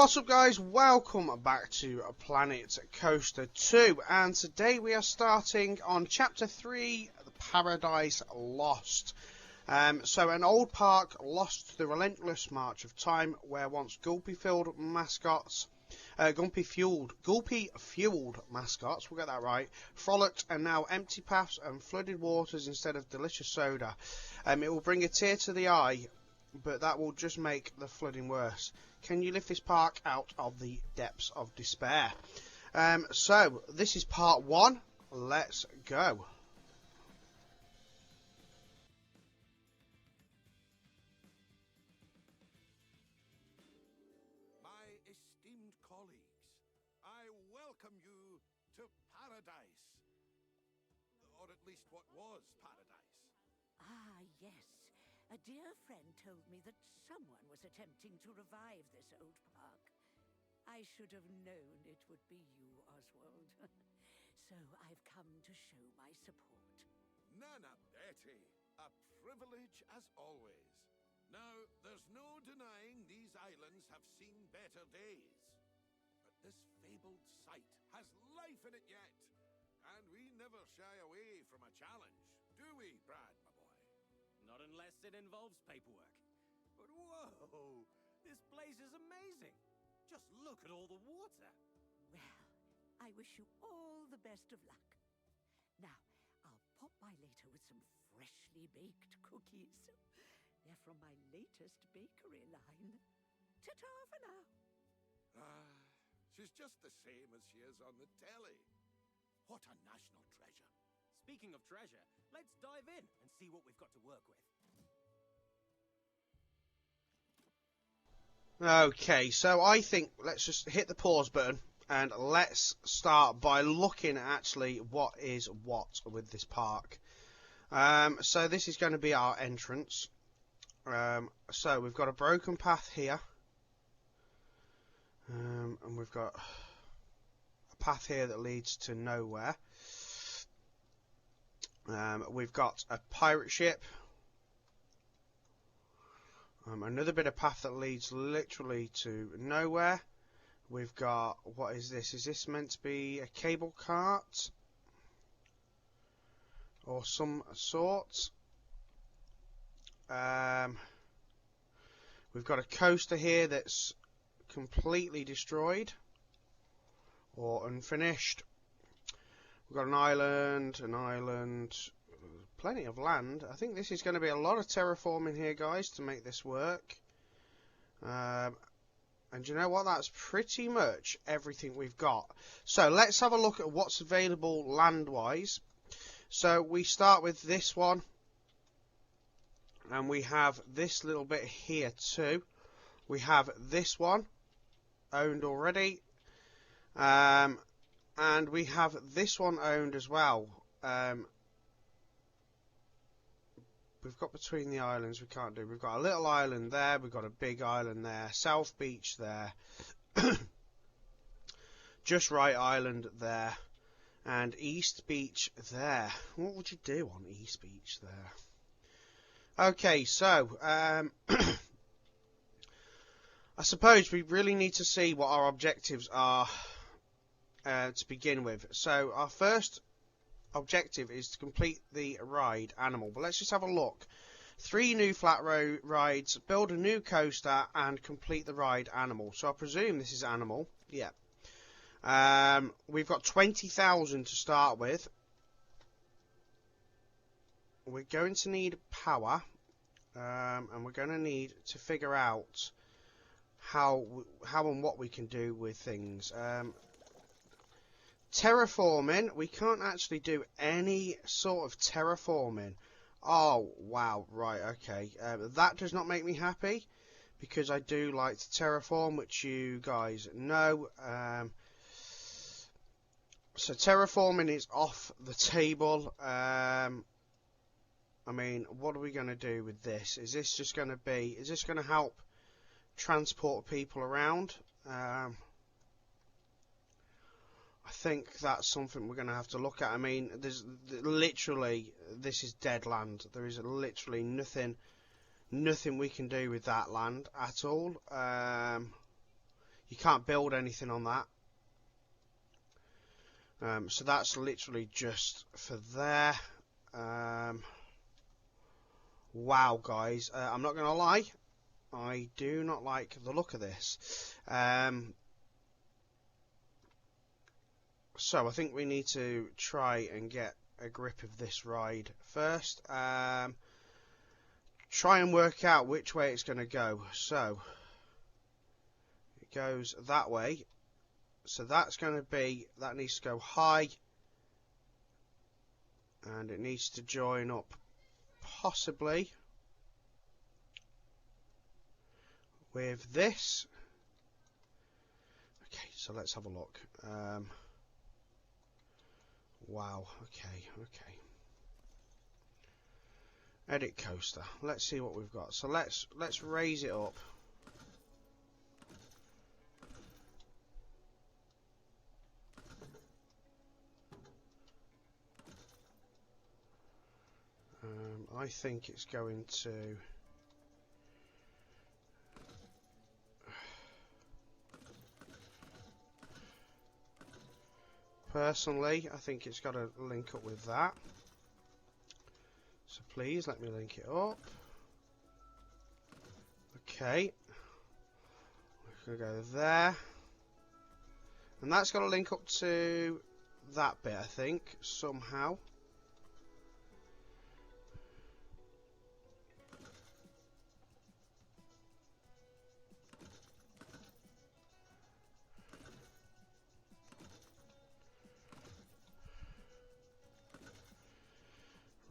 What's up guys, welcome back to Planet Coaster 2, and today we are starting on Chapter 3, the Paradise Lost. So an old park lost to the relentless march of time, where once Gulpy-fueled mascots, Gulpy-fueled mascots, we'll get that right, frolicked, and now empty paths and flooded waters instead of delicious soda. It will bring a tear to the eye, but that will just make the flooding worse. Can you lift this park out of the depths of despair? So, this is part 1. Let's go. My esteemed colleagues, I welcome you to paradise. Or at least what was paradise. Ah, yes. A dear friend told me that someone was attempting to revive this old park. I should have known it would be you, Oswald. So I've come to show my support. Nana Betty, a privilege as always. Now, there's no denying these islands have seen better days. But this fabled site has life in it yet. And we never shy away from a challenge, do we, Brad, my boy? Not unless it involves paperwork. But whoa, this place is amazing. Just look at all the water. Well, I wish you all the best of luck. Now, I'll pop by later with some freshly baked cookies. They're from my latest bakery line. Ta-ta for now. Ah, she's just the same as she is on the telly. What a national treasure. Speaking of treasure, let's dive in and see what we've got to work with. Okay, so I think let's just hit the pause button and let's start by looking at actually what is what with this park. So this is going to be our entrance. So we've got a broken path here. And we've got a path here that leads to nowhere. We've got a pirate ship. Another bit of path that leads literally to nowhere. We've got, what is this? Is this meant to be a cable cart? Or some sort? We've got a coaster here that's completely destroyed. Or unfinished. We've got an island, plenty of land. I think this is going to be a lot of terraforming here, guys, to make this work. And you know what? That's pretty much everything we've got. So let's have a look at what's available land-wise. So we start with this one. And we have this little bit here too. We have this one owned already. And we have this one owned as well. We've got between the islands we can't do. We've got a little island there. We've got a big island there. South Beach there. Just Right Island there. And East Beach there. What would you do on East Beach there? Okay, so I suppose we really need to see what our objectives are to begin with. So our first objective is to complete the ride Animal, but let's just have a look. 3 new flat rides, build a new coaster, and complete the ride Animal. So I presume this is Animal. Yeah. We've got 20,000 to start with. We're going to need power, and we're going to need to figure out how and what we can do with things. Terraforming, we can't actually do any sort of terraforming. Oh, wow, right, okay. That does not make me happy, because I do like to terraform, which you guys know. So terraforming is off the table. I mean, what are we going to do with this? Is this going to help transport people around? I think that's something we're going to have to look at. I mean, there's literally, this is dead land. There is literally nothing we can do with that land at all. You can't build anything on that. So that's literally just for there. Wow, guys, I'm not going to lie. I do not like the look of this. So I think we need to try and get a grip of this ride first. Try and work out which way it's going to go. So it goes that way. So that's going to be, that needs to go high. And it needs to join up possibly with this. Okay, so let's have a look. Wow, okay. Edit coaster. Let's see what we've got. So let's raise it up. I think it's going to... Personally, I think it's got to link up with that. So please let me link it up. Okay. We're going to go there. And that's got to link up to that bit, I think, somehow.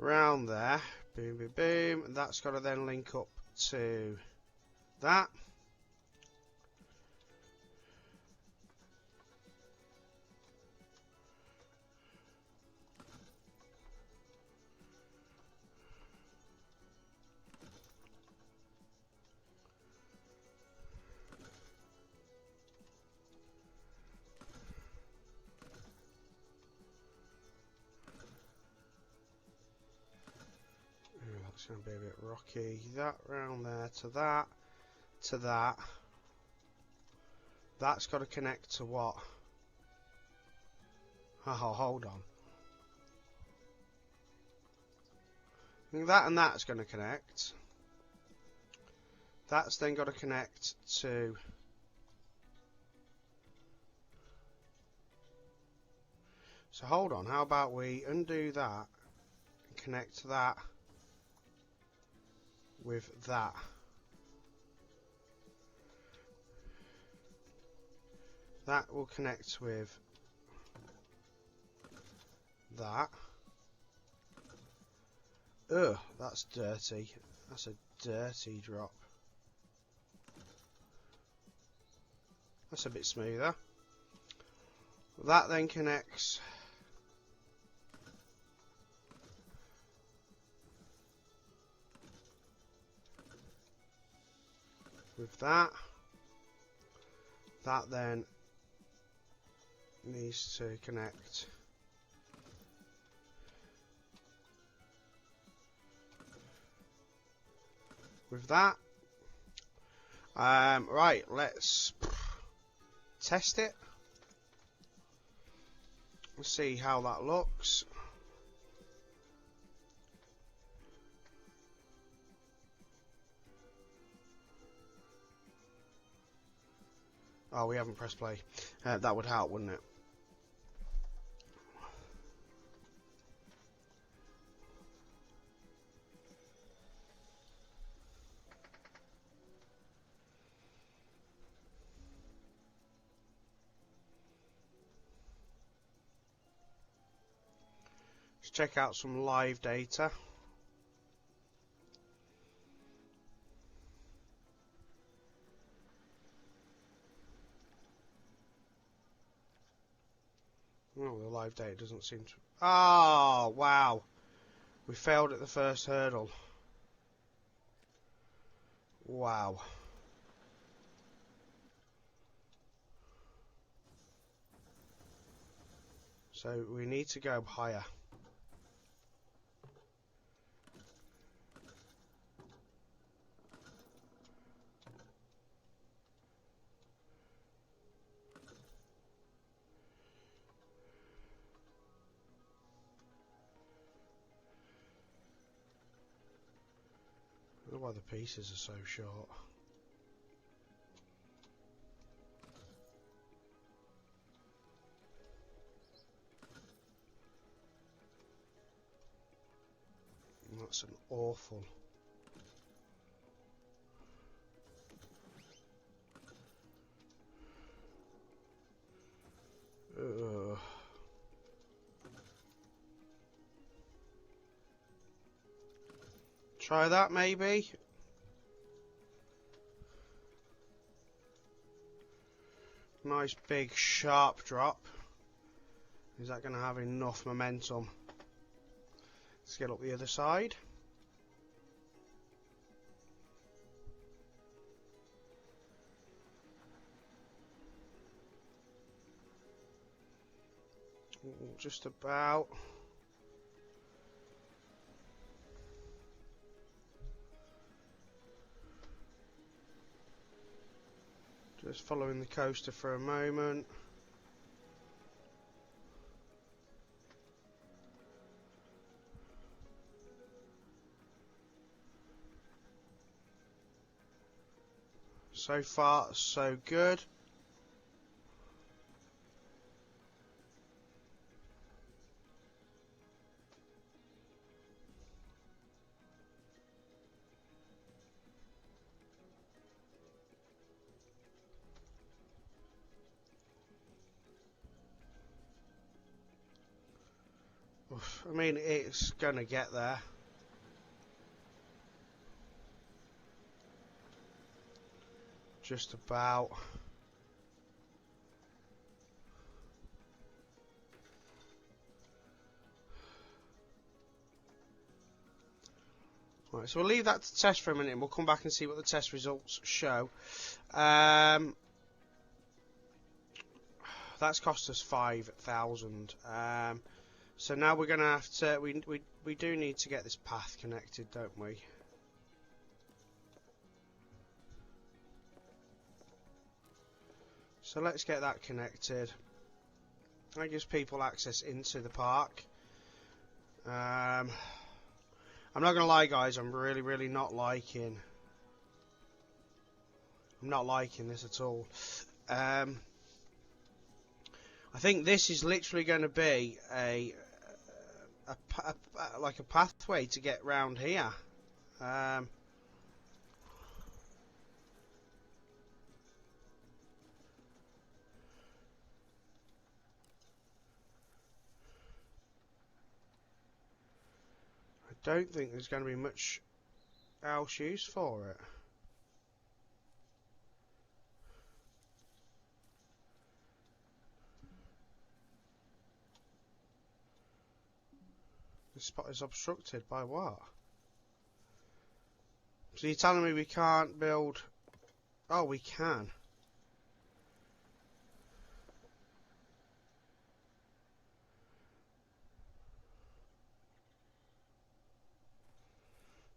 Round there, boom, boom, boom, and that's got to then link up to that. It's going to be a bit rocky. That round there to that, to that. That's got to connect to what? Oh, hold on. I think that and that's going to connect. That's then got to connect to... So hold on, how about we undo that and connect that with that. That will connect with that. Ugh, that's dirty. That's a dirty drop. That's a bit smoother. That then connects with that. That then needs to connect with that. Right, let's test it. Let's see how that looks. Oh, we haven't pressed play. That would help, wouldn't it? Let's check out some live data. Oh, the live data doesn't seem to... Oh, wow. We failed at the first hurdle. Wow. So we need to go higher. wonder why the pieces are so short. That's an awful. Ugh. Try that maybe. Nice big sharp drop. Is that going to have enough momentum? Let's get up the other side. Just about. Just following the coaster for a moment. So far, so good. I mean, it's gonna get there. Just about. Right, so we'll leave that to test for a minute and we'll come back and see what the test results show. That's cost us 5,000. So now we're going to have to, we do need to get this path connected, don't we? So let's get that connected. That gives people access into the park. I'm not going to lie, guys, I'm really not liking this at all. I think this is literally going to be like a pathway to get round here. I don't think there's going to be much else use for it. This spot is obstructed by what? So you're telling me we can't build... Oh, we can.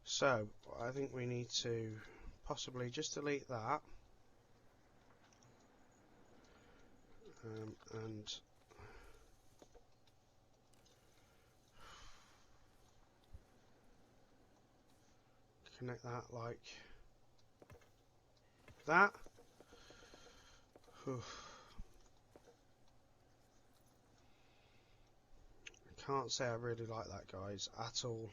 So, I think we need to possibly just delete that. And connect that like that. Whew. I can't say I really like that, guys, at all.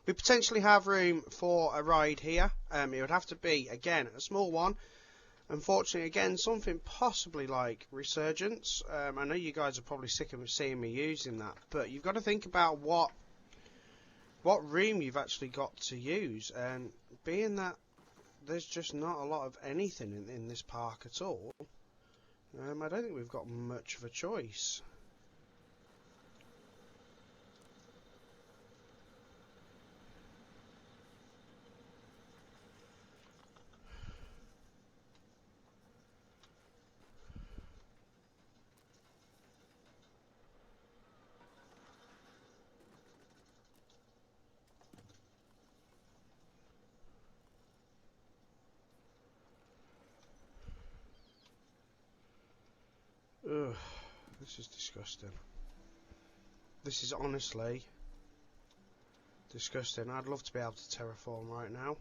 We potentially have room for a ride here. It would have to be, again, a small one. Unfortunately, again, something possibly like Resurgence. I know you guys are probably sick of seeing me using that, but you've got to think about what room you've actually got to use. And being that there's just not a lot of anything in this park at all, I don't think we've got much of a choice. Ugh, this is disgusting. This is honestly Disgusting. I'd love to be able to terraform right now.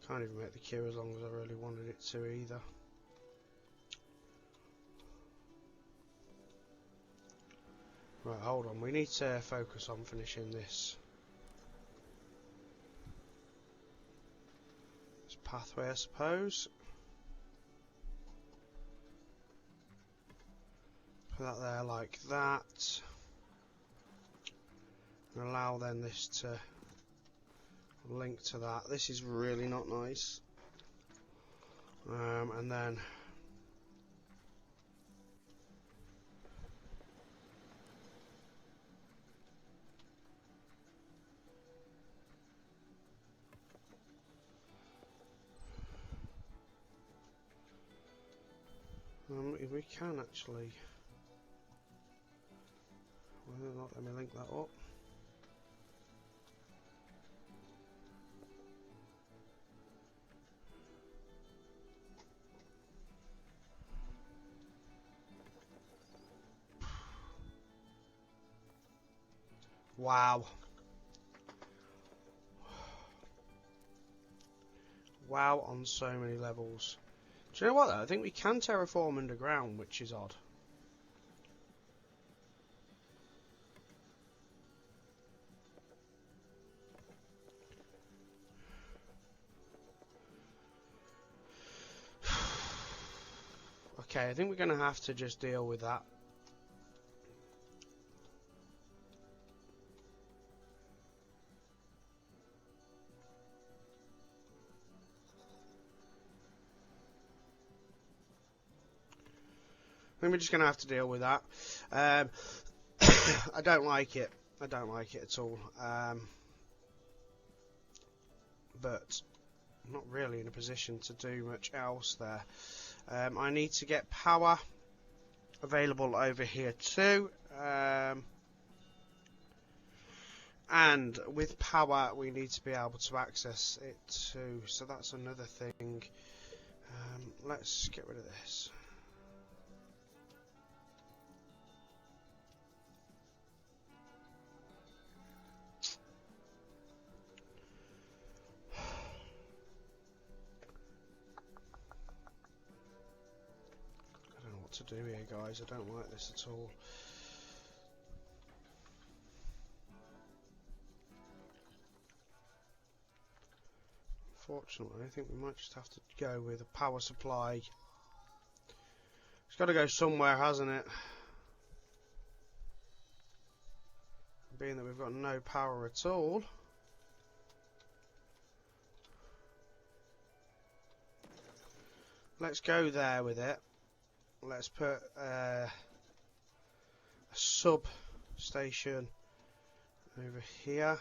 Can't even make the queue as long as I really wanted it to either. Right, hold on. We need to focus on finishing this pathway, I suppose. Put that there like that. And allow then this to link to that. This is really not nice. And then if we can actually, whether or not, let me link that up. Wow. Wow on so many levels. Do you know what though? I think we can terraform underground, which is odd. Okay, I think we're going to have to just deal with that. I think we're just going to have to deal with that. I don't like it. I don't like it at all. But I'm not really in a position to do much else there. I need to get power available over here too. And with power we need to be able to access it too. So that's another thing. Let's get rid of this. To do here, guys. I don't like this at all. Unfortunately, I think we might just have to go with a power supply. It's got to go somewhere, hasn't it? Being that we've got no power at all. Let's go there with it. Let's put a sub-station over here.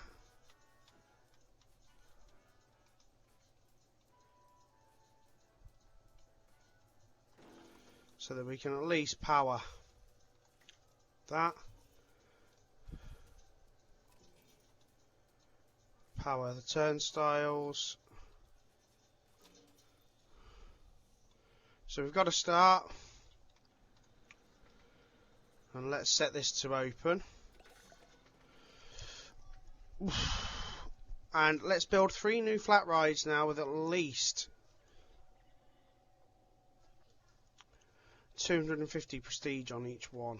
So that we can at least power that. Power the turnstiles. So we've got to start. And let's set this to open. And let's build 3 new flat rides now with at least 250 prestige on each one.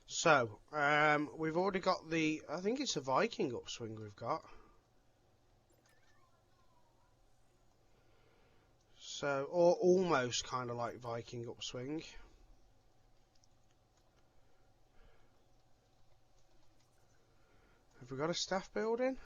So, we've already got the, I think it's a Viking upswing we've got. So, or almost kind of like Viking upswing. Have we got a staff building?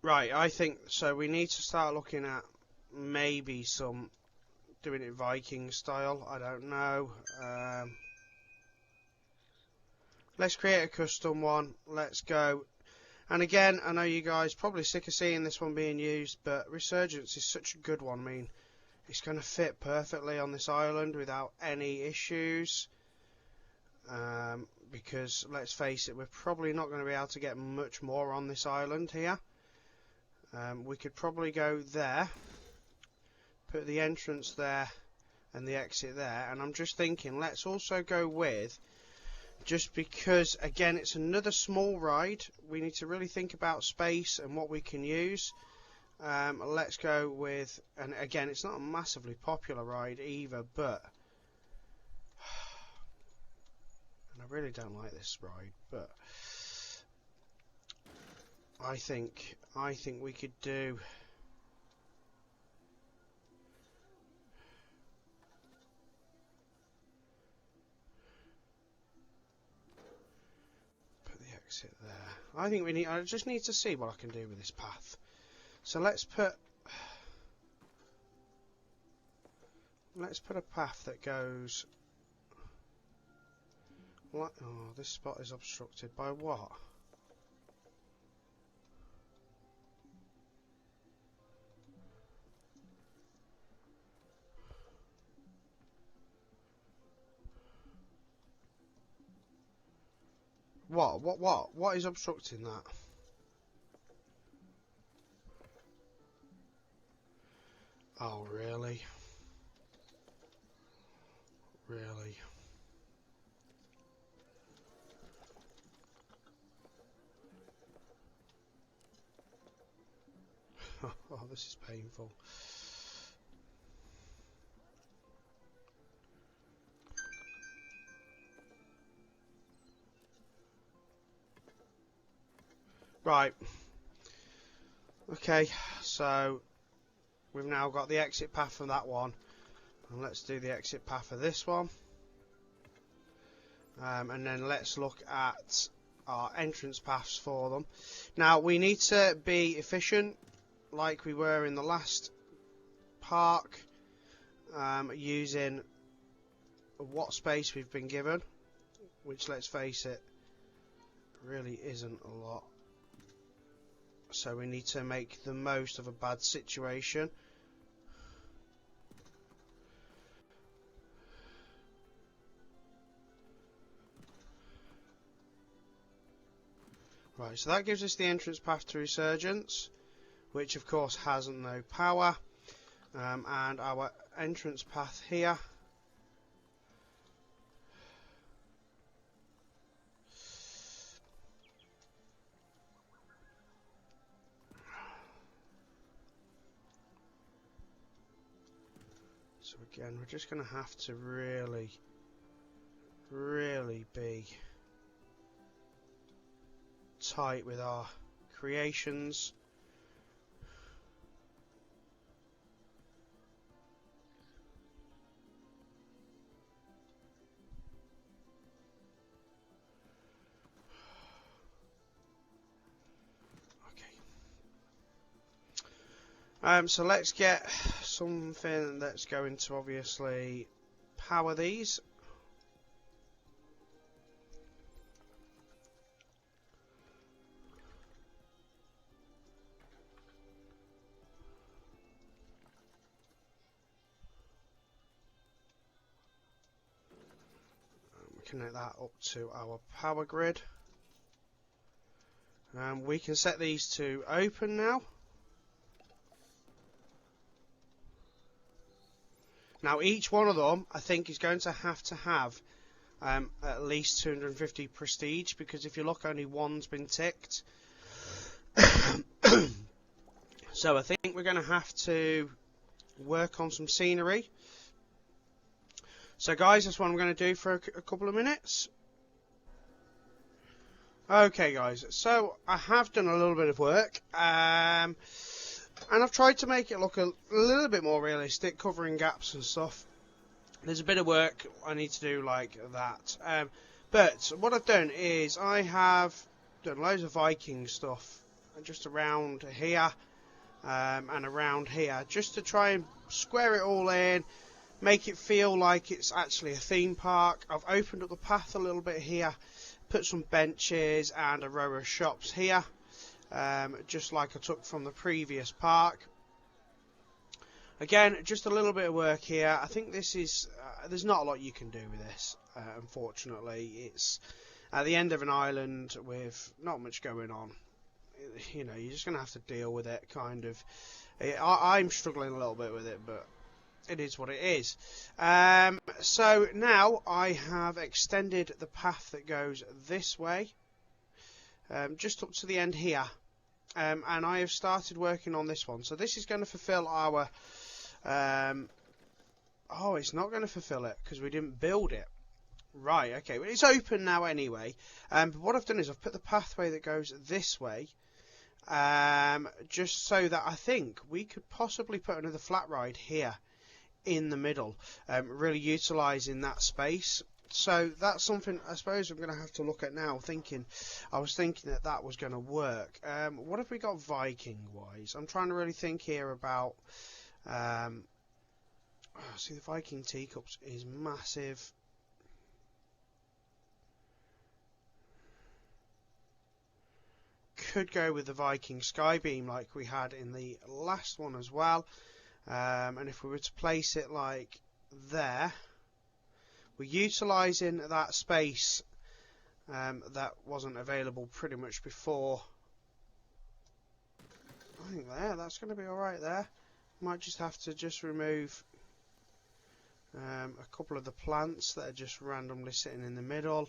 Right, I think so. We need to start looking at maybe some doing it Viking style. I don't know. Let's create a custom one. Let's go. And again, I know you guys probably sick of seeing this one being used, but Resurgence is such a good one. I mean, it's going to fit perfectly on this island without any issues. Because, let's face it, we're probably not going to be able to get much more on this island here. We could probably go there, put the entrance there, and the exit there. And I'm just thinking, let's also go with, just because, again, it's another small ride, we need to really think about space and what we can use. Let's go with, and again, it's not a massively popular ride either, but and I really don't like this ride, but I think we could do exit there. I just need to see what I can do with this path. So let's put a path that goes like, oh, this spot is obstructed by what? What is obstructing that? Oh, really? Really? Oh, this is painful. Right. Okay, so we've now got the exit path for that one. And let's do the exit path for this one. And then let's look at our entrance paths for them. Now, we need to be efficient, like we were in the last park, using what space we've been given, which, let's face it, really isn't a lot. So we need to make the most of a bad situation. Right, so that gives us the entrance path to Resurgence, which of course has no power, and our entrance path here so again we're just going to have to really be tight with our creations. So let's get something that's going to obviously power these. Connect that up to our power grid. We can set these to open now. Now each one of them I think is going to have at least 250 prestige, because if you look, only one's been ticked. So I think we're going to have to work on some scenery. So guys, that's what I'm going to do for a couple of minutes. Okay guys, so I have done a little bit of work, and I've tried to make it look a little bit more realistic, covering gaps and stuff. There's a bit of work I need to do like that, but what I've done is I have done loads of Viking stuff just around here and around here, just to try and square it all in, make it feel like it's actually a theme park. I've opened up the path a little bit here, put some benches and a row of shops here, just like I took from the previous park. Again, just a little bit of work here. I think this is, there's not a lot you can do with this, unfortunately. It's at the end of an island with not much going on. You know, you're just going to have to deal with it, kind of. I'm struggling a little bit with it, but it is what it is. So now I have extended the path that goes this way, just up to the end here. And I have started working on this one. So this is going to fulfill our... oh, it's not going to fulfill it because we didn't build it. Right, okay. Well, it's open now anyway. But what I've done is I've put the pathway that goes this way, just so that I think we could possibly put another flat ride here in the middle, really utilising that space. So that's something I suppose I'm going to have to look at now. I was thinking that that was going to work. What have we got Viking-wise? I'm trying to really think here about... see, the Viking teacups is massive. Could go with the Viking Skybeam like we had in the last one as well. And if we were to place it like there, we're utilising that space that wasn't available pretty much before. I think that's going to be alright there. Might just have to just remove a couple of the plants that are just randomly sitting in the middle.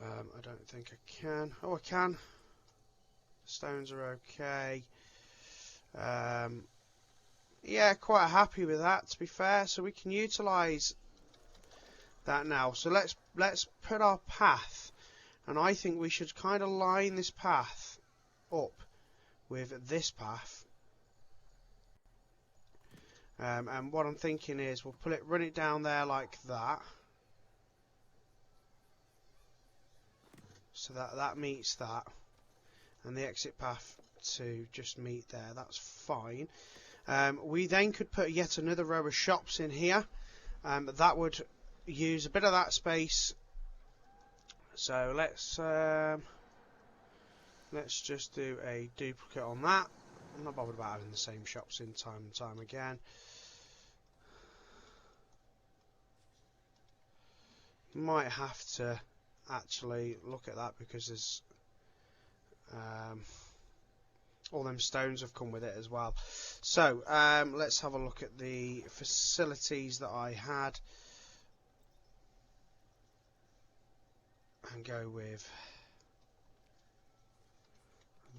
I don't think I can. Oh, I can. Stones are okay. Yeah, quite happy with that, to be fair. So we can utilise that now. So let's put our path, and I think we should kind of line this path up with this path. And what I'm thinking is we'll run it down there like that, so that meets that, and the exit path to just meet there. That's fine. We then could put yet another row of shops in here. That would use a bit of that space. So let's just do a duplicate on that. I'm not bothered about having the same shops in time and time again. Might have to actually look at that because there's all them stones have come with it as well. So let's have a look at the facilities that I had and go with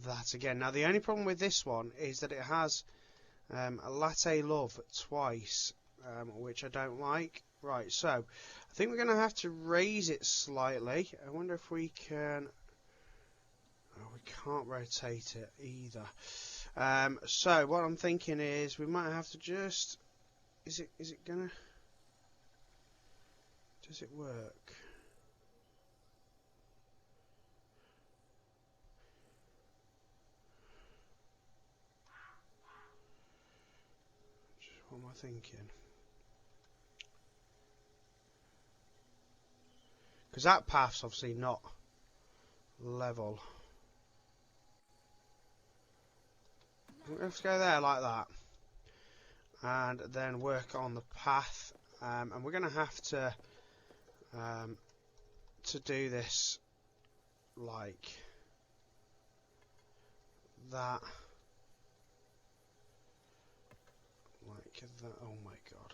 that again. Now the only problem with this one is that it has a latte love twice, which I don't like. Right, so I think we're going to have to raise it slightly. I wonder if we can... Oh, we can't rotate it either. So what I'm thinking is we might have to just... Is it gonna... Does it work? What am I thinking? Because that path's obviously not level. Let's go there like that, and then work on the path. And we're going to have to do this like that. Like that. Oh my god.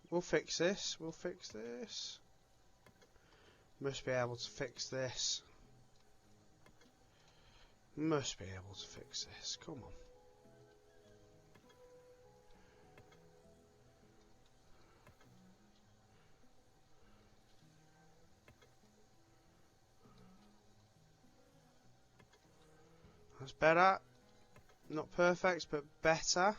We'll fix this. We'll fix this. Must be able to fix this. Must be able to fix this. Come on. That's better. Not perfect, but better.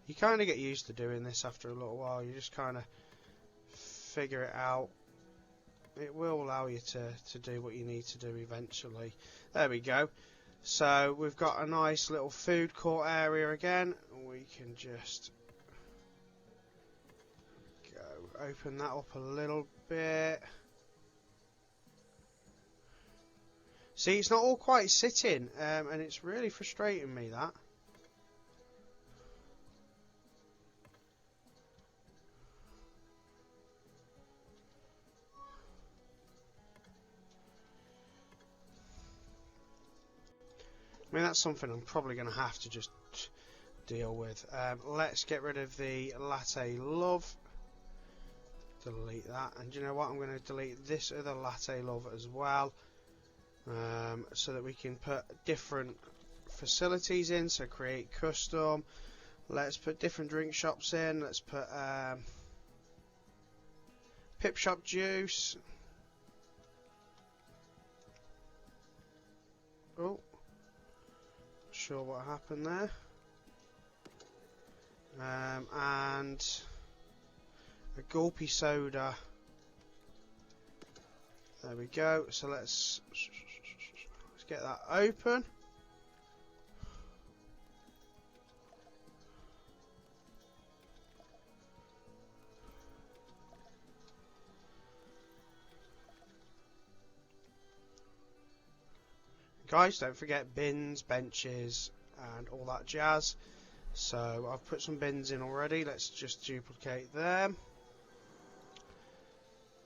You kind of get used to doing this after a little while. You just kind of figure it out. it will allow you to do what you need to do eventually. There we go. So we've got a nice little food court area again. We can just go open that up a little bit. See, it's not all quite sitting, and it's really frustrating me, that. I mean, that's something I'm probably going to have to just deal with. Let's get rid of the latte love. Delete that. And you know what? I'm going to delete this other latte love as well. So that we can put different facilities in. So create custom. Let's put different drink shops in. Let's put Pip Shop Juice. Oh. Sure what happened there. And a gulpy soda. There we go. So let's get that open. Guys, don't forget bins, benches, and all that jazz. So I've put some bins in already. Let's just duplicate them.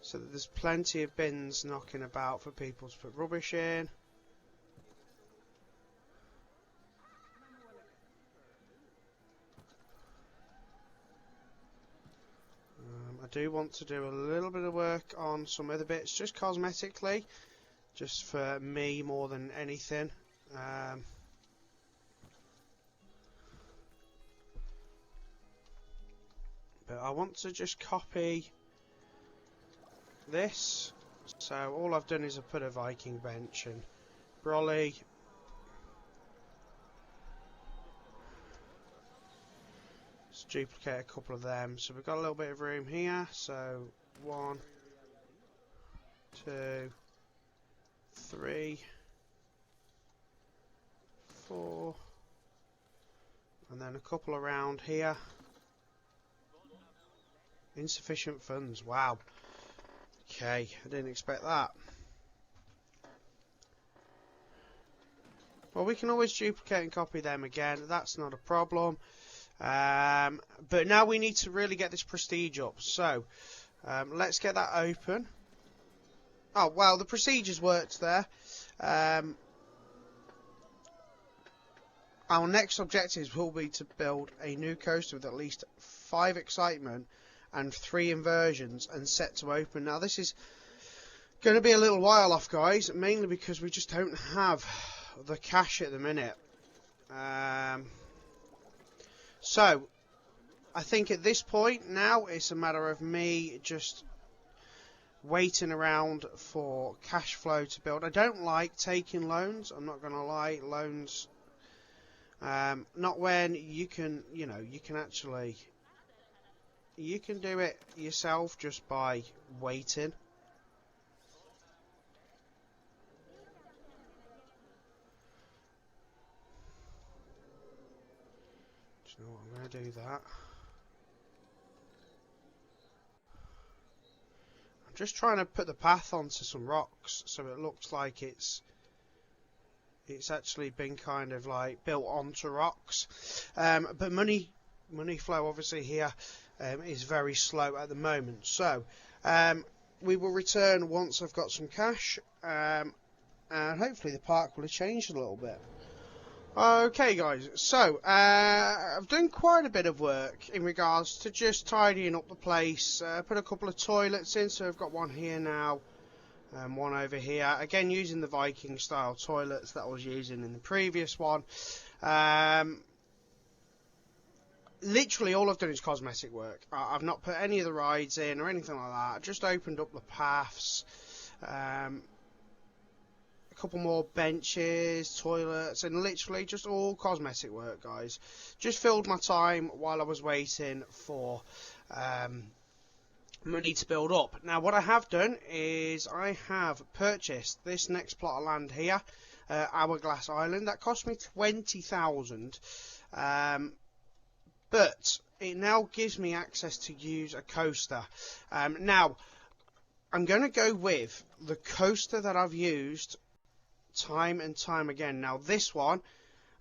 So that there's plenty of bins knocking about for people to put rubbish in. I do want to do a little bit of work on some other bits, just cosmetically. Just for me more than anything. But I want to just copy this. So all I've done is I've put a Viking bench and brolly. Let's duplicate a couple of them. So we've got a little bit of room here. So 1, 2, 3, 4, and then a couple around here. Insufficient funds, wow. Okay, I didn't expect that. Well, we can always duplicate and copy them again, that's not a problem. But now we need to really get this prestige up, so let's get that open. Oh, well, the procedures worked there. Our next objectives will be to build a new coaster with at least 5 excitement and 3 inversions and set to open. Now, this is going to be a little while off, guys, mainly because we just don't have the cash at the minute. So, I think at this point now, it's a matter of me just waiting around for cash flow to build. I don't like taking loans, I'm not going to lie. Loans, not when you can, you know, you can actually, you can do it yourself just by waiting. Do you know what, I'm going to do that. Just trying to put the path onto some rocks so it looks like it's actually been kind of like built onto rocks. But money flow obviously here is very slow at the moment. So we will return once I've got some cash, and hopefully the park will have changed a little bit. Okay guys, so I've done quite a bit of work in regards to just tidying up the place. Put a couple of toilets in, so I've got one here now, one over here. Again, using the Viking style toilets that I was using in the previous one. Literally all I've done is cosmetic work. I've not put any of the rides in or anything like that. I've just opened up the paths. A couple more benches, toilets, and literally just all cosmetic work, guys. Just filled my time while I was waiting for money to build up. Now what I have done is I have purchased this next plot of land here, Hourglass Island. That cost me 20,000, but it now gives me access to use a coaster. Now I'm going to go with the coaster that I've used time and time again. Now this one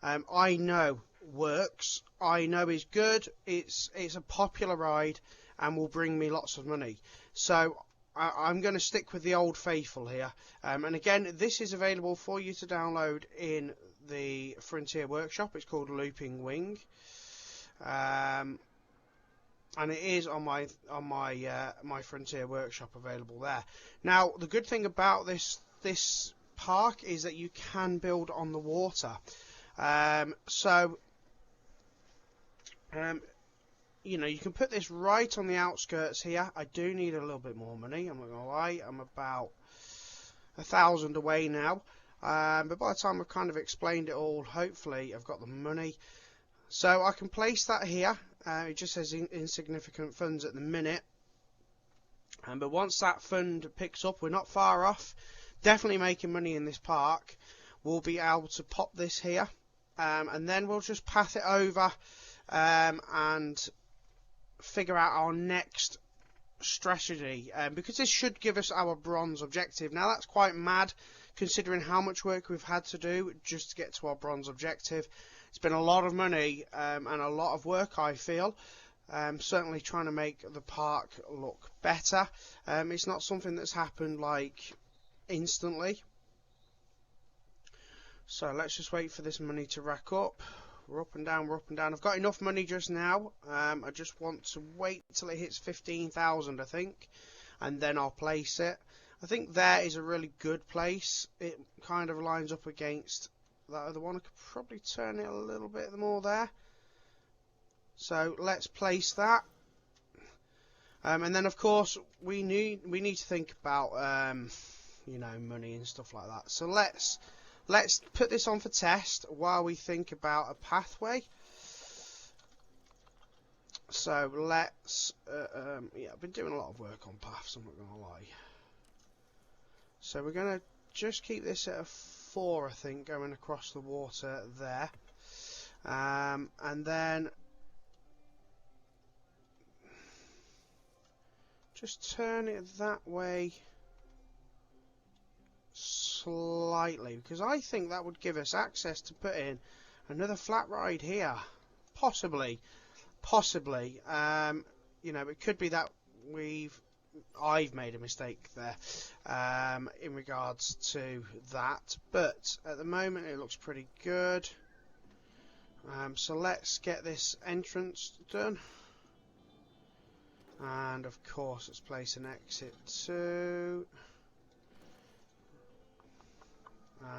I know works, I know is good, it's a popular ride and will bring me lots of money. So I'm going to stick with the Old Faithful here. And again, this is available for you to download in the Frontier Workshop. It's called Looping Wing. And it is on my Frontier Workshop available there. Now the good thing about this park is that you can build on the water. You know, you can put this right on the outskirts here. I do need a little bit more money, I'm not going to lie. I'm about 1,000 away now. But by the time I've kind of explained it all, hopefully I've got the money. So I can place that here. It just says insignificant funds at the minute. But once that fund picks up, we're not far off. Definitely making money in this park. We'll be able to pop this here. And then we'll just path it over and figure out our next strategy, because this should give us our bronze objective. Now that's quite mad considering how much work we've had to do just to get to our bronze objective. It's been a lot of money and a lot of work, I feel. Certainly trying to make the park look better. It's not something that's happened like instantly. So let's just wait for this money to rack up. We're up and down, we're up and down. I've got enough money just now. I just want to wait till it hits 15,000, I think, and then I'll place it. I think there is a really good place. It kind of lines up against that other one. I could probably turn it a little bit more there. So let's place that. And then of course we need to think about you know, money and stuff like that. So let's put this on for test while we think about a pathway. So let's yeah, I've been doing a lot of work on paths, I'm not going to lie. So we're going to just keep this at a 4, I think, going across the water there. And then just turn it that way slightly, because I think that would give us access to put in another flat ride here. Possibly. You know, it could be that I've made a mistake there in regards to that, but at the moment it looks pretty good. So let's get this entrance done, and of course let's place an exit too,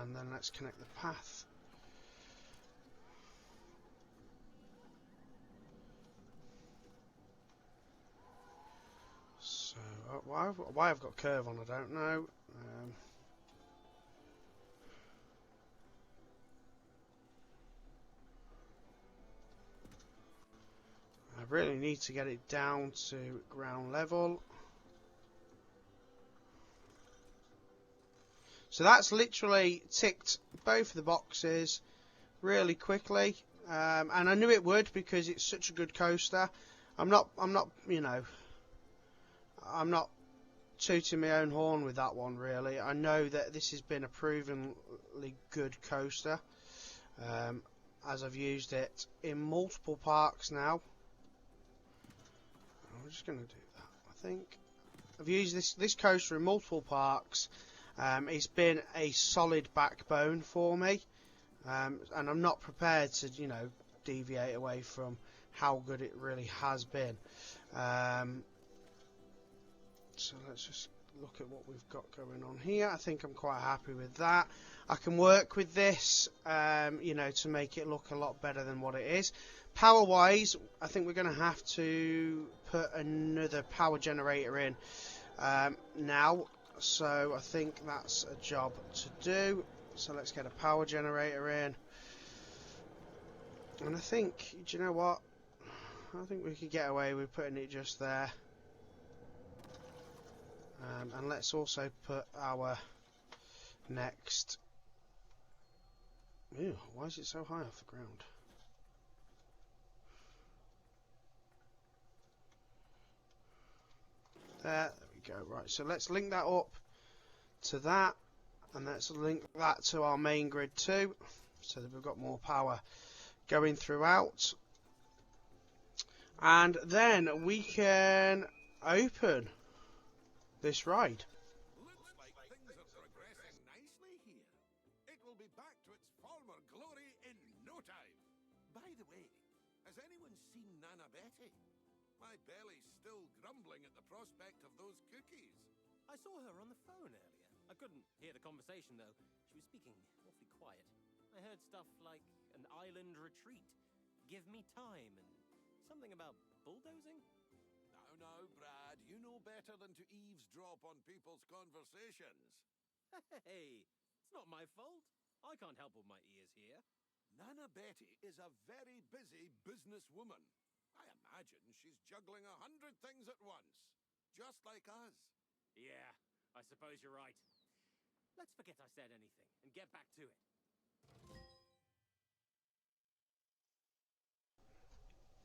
and then let's connect the path. So why I've got curve on, I don't know. I really need to get it down to ground level. So that's literally ticked both of the boxes really quickly, and I knew it would because it's such a good coaster. I'm not, you know, I'm not tooting my own horn with that one really. I know that this has been a provenly good coaster, as I've used it in multiple parks now. I'm just going to do that. I think I've used this coaster in multiple parks. It's been a solid backbone for me, and I'm not prepared to, you know, deviate away from how good it really has been. So let's just look at what we've got going on here. I think I'm quite happy with that. I can work with this, you know, to make it look a lot better than what it is. Power wise, I think we're going to have to put another power generator in now. So I think that's a job to do. So let's get a power generator in. And I think, do you know what? I think we could get away with putting it just there. And let's also put our next... Ew, why is it so high off the ground? There we go. Right, so let's link that up to that, and let's link that to our main grid too, so that we've got more power going throughout. And then we can open this ride. Looks like things are progressing nicely here. It will be back to its former glory in no time. By the way, has anyone seen Nana Betty? My belly's still grumbling at the prospect of those cookies. I saw her on the phone earlier. I couldn't hear the conversation, though. She was speaking awfully quiet. I heard stuff like an island retreat, give me time, and something about bulldozing. Now, Brad, you know better than to eavesdrop on people's conversations. Hey, it's not my fault. I can't help what my ears hear. Nana Betty is a very busy businesswoman. I imagine she's juggling 100 things at once, just like us. Yeah, I suppose you're right. Let's forget I said anything and get back to it.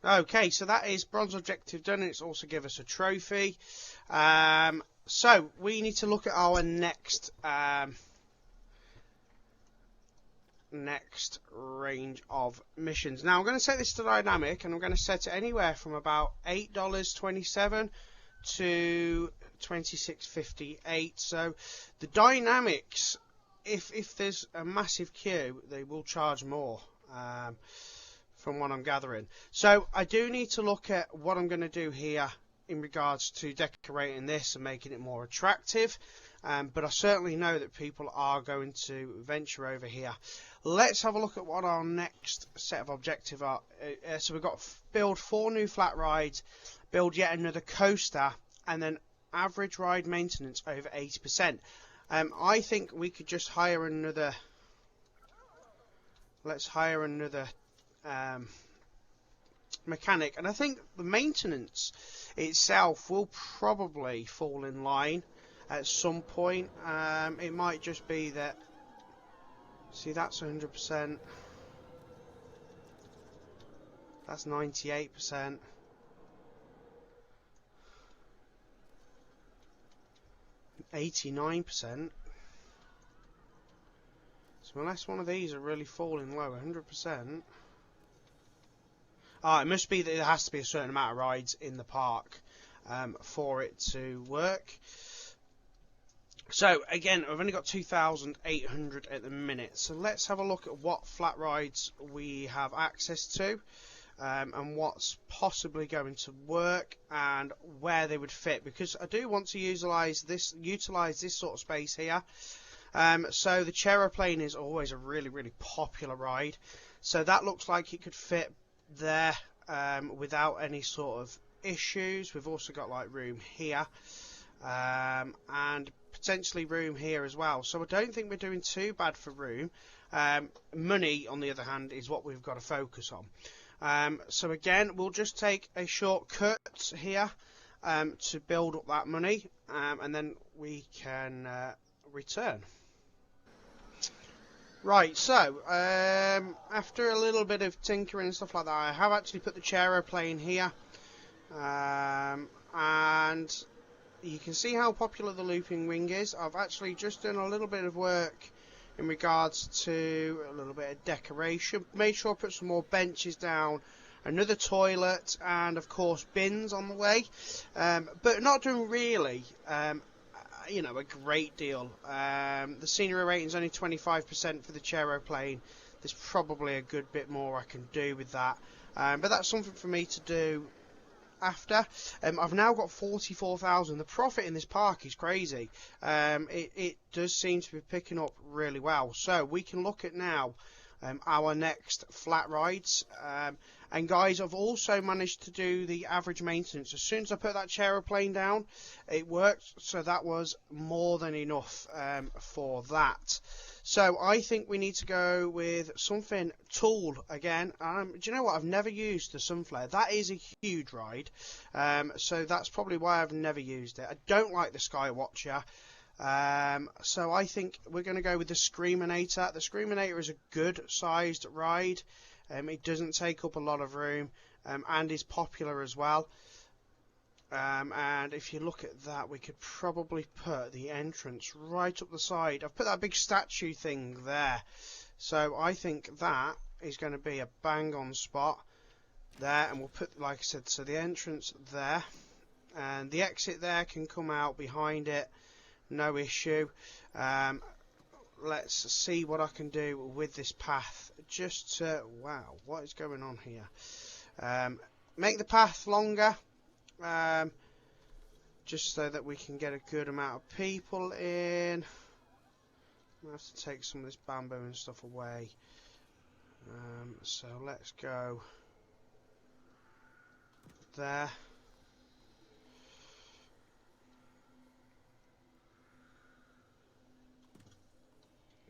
Okay, so that is bronze objective done, and it's also give us a trophy. So we need to look at our next range of missions. Now I'm going to set this to dynamic, and I'm going to set it anywhere from about $8.27 to $26.58. So the dynamics, if there's a massive queue, they will charge more. From what I'm gathering. So I do need to look at what I'm going to do here in regards to decorating this and making it more attractive. But I certainly know that people are going to venture over here. Let's have a look at what our next set of objectives are. So we've got build 4 new flat rides, build yet another coaster, and then average ride maintenance over 80%. I think we could just hire another... Let's hire another... mechanic, and I think the maintenance itself will probably fall in line at some point. It might just be that, see, that's 100%, that's 98%, $89%. So unless one of these are really falling low, 100%. It must be that there has to be a certain amount of rides in the park for it to work. So again, I've only got 2,800 at the minute. So let's have a look at what flat rides we have access to and what's possibly going to work and where they would fit, because I do want to utilize this sort of space here. So the Chairplane is always a really popular ride. So that looks like it could fit there without any sort of issues. We've also got like room here and potentially room here as well, so I don't think we're doing too bad for room. Money, on the other hand, is what we've got to focus on. So again, we'll just take a shortcut here to build up that money, and then we can return. Right, so after a little bit of tinkering and stuff like that, I have actually put the Chairplane here, and you can see how popular the looping wing is. I've actually just done a little bit of work in regards to a little bit of decoration. Made sure I put some more benches down, another toilet, and of course bins on the way, but not doing really a great deal. The scenery rating is only 25% for the Chairplane. There's probably a good bit more I can do with that, but that's something for me to do after. I've now got 44,000. The profit in this park is crazy. It does seem to be picking up really well. So we can look at now our next flat rides. And guys, I've also managed to do the average maintenance. As soon as I put that Chairplane down, it worked, so that was more than enough for that. So I think we need to go with something tall again. Do you know what? I've never used the Sunflare. That is a huge ride. So that's probably why I've never used it. I don't like the Skywatcher. So I think we're going to go with the Screaminator. The Screaminator is a good sized ride. It doesn't take up a lot of room and is popular as well. And if you look at that, we could probably put the entrance right up the side. I've put that big statue thing there. So I think that is going to be a bang on spot there. And we'll put, like I said, so the entrance there. And the exit there can come out behind it. No issue. Let's see what I can do with this path. Just to, wow, what is going on here? Make the path longer. Just so that we can get a good amount of people in. I have to take some of this bamboo and stuff away. So let's go there.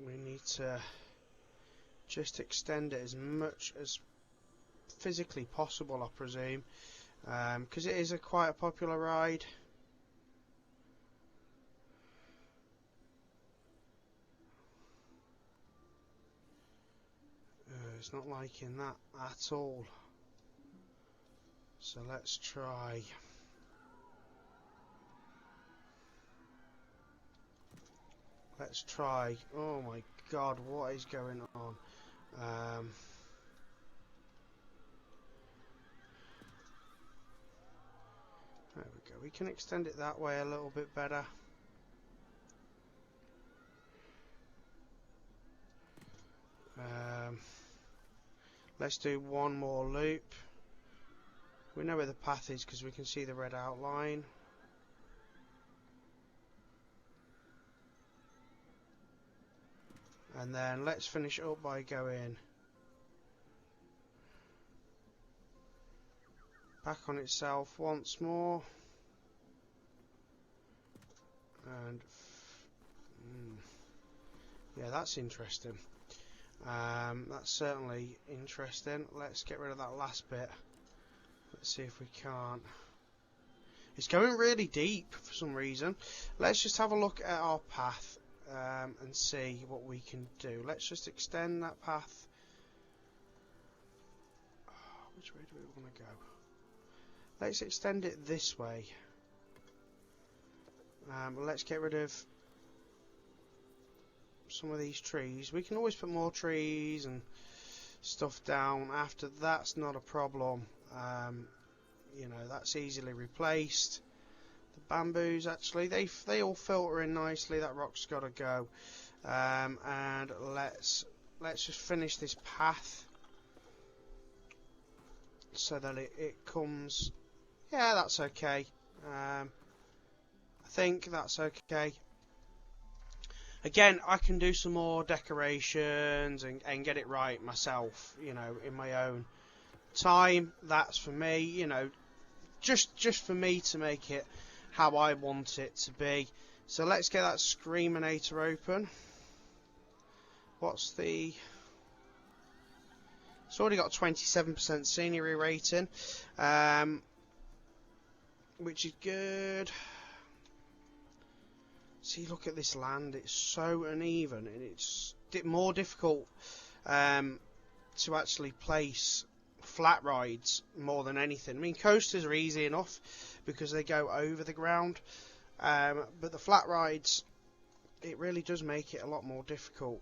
We need to just extend it as much as physically possible, I presume. Because it is quite a popular ride. It's not liking that at all. So let's try. Let's try. Oh my god, what is going on? There we go. We can extend it that way a little bit better. Let's do one more loop. We know where the path is because we can see the red outline. And then let's finish up by going back on itself once more. And yeah, that's interesting. That's certainly interesting. Let's get rid of that last bit. Let's see if we can't. It's going really deep for some reason. Let's just have a look at our path and see what we can do. Let's just extend that path. Which way do we want to go? Let's extend it this way. Let's get rid of some of these trees. We can always put more trees and stuff down after. That's not a problem. You know, that's easily replaced. The bamboos, actually, they all filter in nicely. That rock's got to go. And let's just finish this path so that it comes. Yeah, that's okay. I think that's okay. Again, I can do some more decorations and get it right myself, you know, in my own time. That's for me, you know, just for me to make it how I want it to be. So let's get that Screaminator open. What's the... It's already got 27% scenery rating, which is good. See, look at this land. It's so uneven, and it's more difficult to actually place flat rides more than anything. I mean, coasters are easy enough because they go over the ground, but the flat rides, it really does make it a lot more difficult.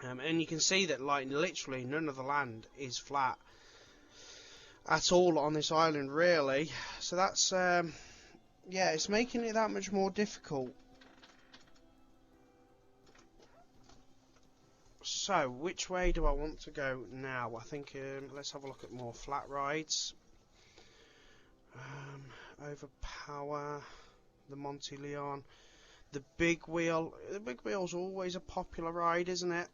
And you can see that, like, literally none of the land is flat at all on this island, really. So that's yeah, it's making it that much more difficult. So, which way do I want to go now? I think let's have a look at more flat rides. Overpower, the Monte Leon, the Big Wheel. The Big Wheel's always a popular ride, isn't it?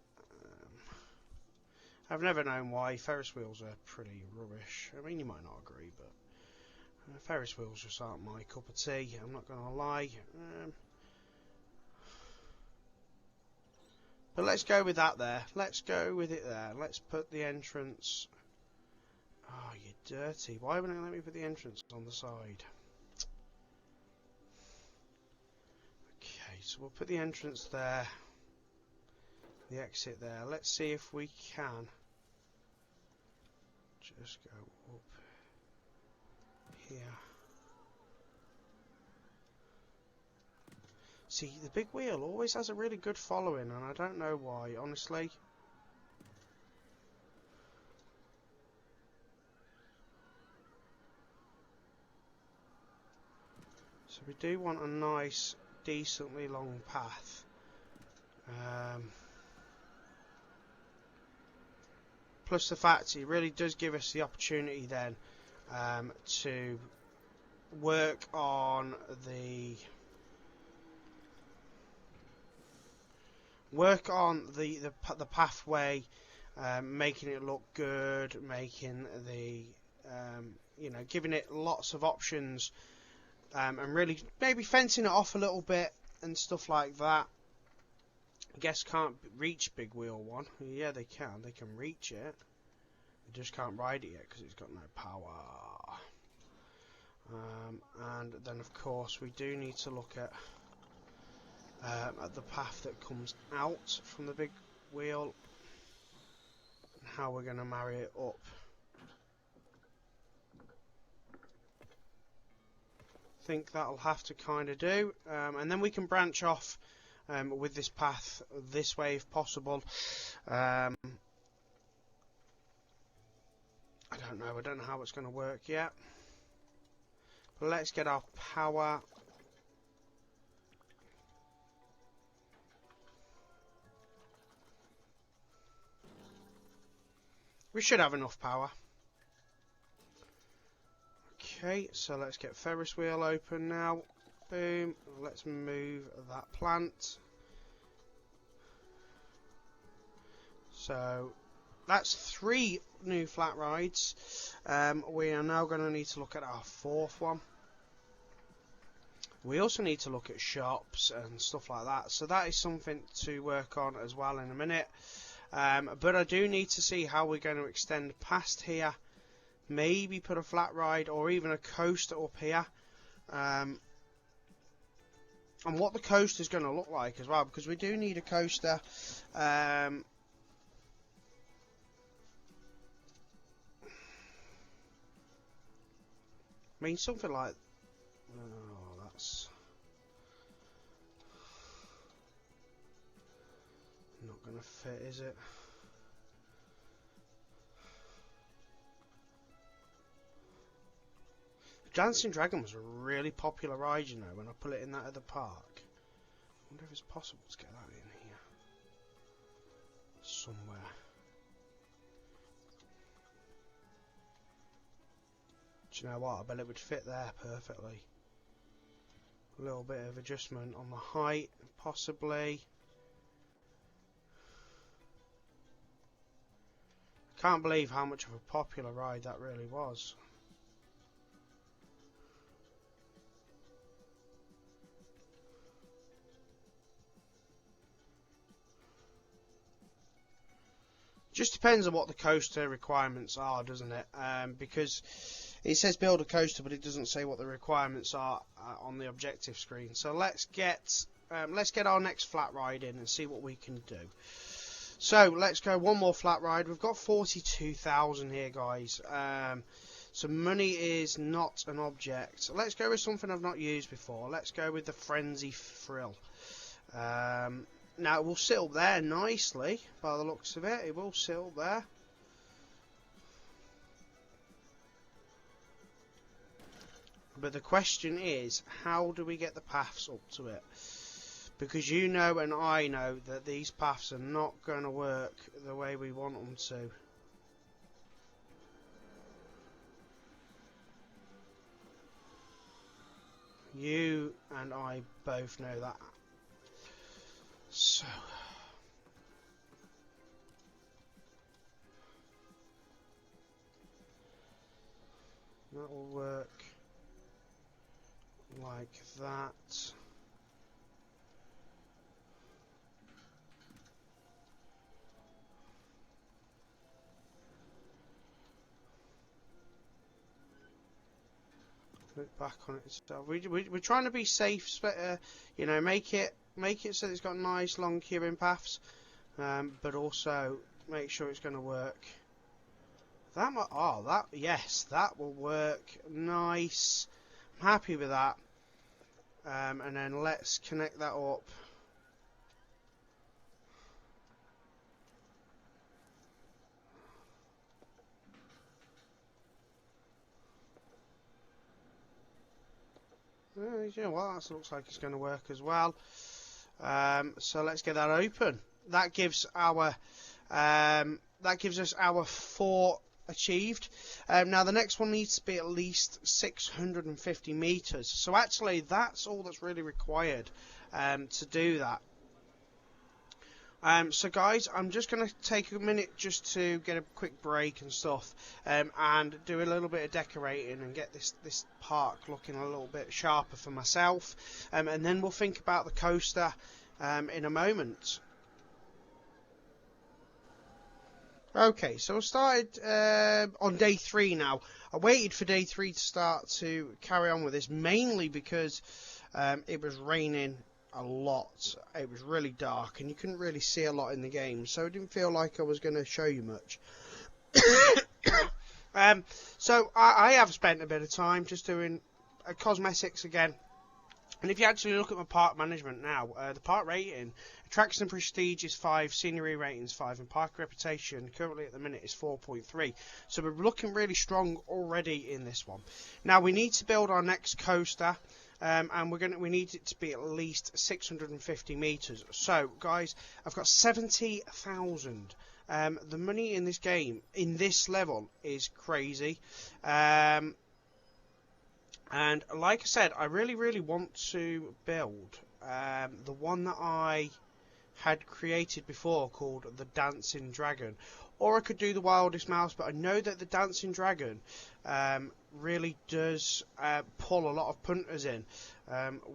I've never known why. Ferris wheels are pretty rubbish. I mean, you might not agree, but Ferris wheels just aren't my cup of tea, I'm not going to lie. But let's go with that there. Let's go with it there. Let's put the entrance... Oh, you're dirty. Why wouldn't it let me put the entrance on the side? Okay, so we'll put the entrance there. The exit there. Let's see if we can just go up here. See, the big wheel always has a really good following, and I don't know why, honestly. So we do want a nice, decently long path. Plus the fact it really does give us the opportunity then to work on the pathway, making it look good, making the you know, giving it lots of options, and really maybe fencing it off a little bit and stuff like that. I guess can't reach Big Wheel 1. Yeah, they can reach it. They just can't ride it yet because it's got no power. And then of course we do need to look at the path that comes out from the big wheel and how we're going to marry it up. I think that'll have to kind of do, and then we can branch off with this path this way if possible. I don't know how it's going to work yet. But let's get our power. We should have enough power. Okay, so let's get Ferris wheel open now. Boom. Let's move that plant. So that's 3 new flat rides. We are now going to need to look at our 4th one. We also need to look at shops and stuff like that. So that is something to work on as well in a minute. But I do need to see how we're going to extend past here. Maybe put a flat ride or even a coaster up here. And what the coaster is going to look like as well, because we do need a coaster. I mean, something like... Oh, that's... not going to fit, is it? Dancing Dragon was a really popular ride, you know, when I put it in that other park. I wonder if it's possible to get that in here. Somewhere. Do you know what? I bet it would fit there perfectly. A little bit of adjustment on the height, possibly. I can't believe how much of a popular ride that really was. Just depends on what the coaster requirements are, doesn't it? Because it says build a coaster, but it doesn't say what the requirements are on the objective screen. So let's get our next flat ride in and see what we can do. So let's go one more flat ride. We've got 42,000 here, guys. So money is not an object. So let's go with something I've not used before. Let's go with the Frenzy Frill. Now it will sit up there nicely by the looks of it. It will sit up there. But the question is, how do we get the paths up to it? Because you know and I know that these paths are not going to work the way we want them to. You and I both know that. So that will work like that. Look back on it itself. We're trying to be safe, you know, make it so it's got nice long queuing paths, but also make sure it's going to work. Yes, that will work. Nice. I'm happy with that. And then let's connect that up. You know what? That looks like it's going to work as well. So let's get that open. That gives us our 4 achieved. Now the next one needs to be at least 650 meters. So actually, that's all that's really required to do that. So guys, I'm just going to take a minute just to get a quick break and stuff, and do a little bit of decorating and get this park looking a little bit sharper for myself, and then we'll think about the coaster in a moment. Okay, so I started on day 3 now. I waited for day 3 to start to carry on with this, mainly because it was raining a lot. It was really dark and you couldn't really see a lot in the game, so I didn't feel like I was going to show you much. So I have spent a bit of time just doing cosmetics again. And if you actually look at my park management now, the park rating, attraction and prestige is 5, scenery rating is 5, and park reputation currently at the minute is 4.3. So we're looking really strong already in this one. Now we need to build our next coaster, and we need it to be at least 650 meters. So guys, I've got 70,000. The money in this game, in this level, is crazy. And like I said, I really want to build the one that I had created before, called the Dancing Dragon. Or I could do the Wildest Mouse, but I know that the Dancing Dragon really does pull a lot of punters in.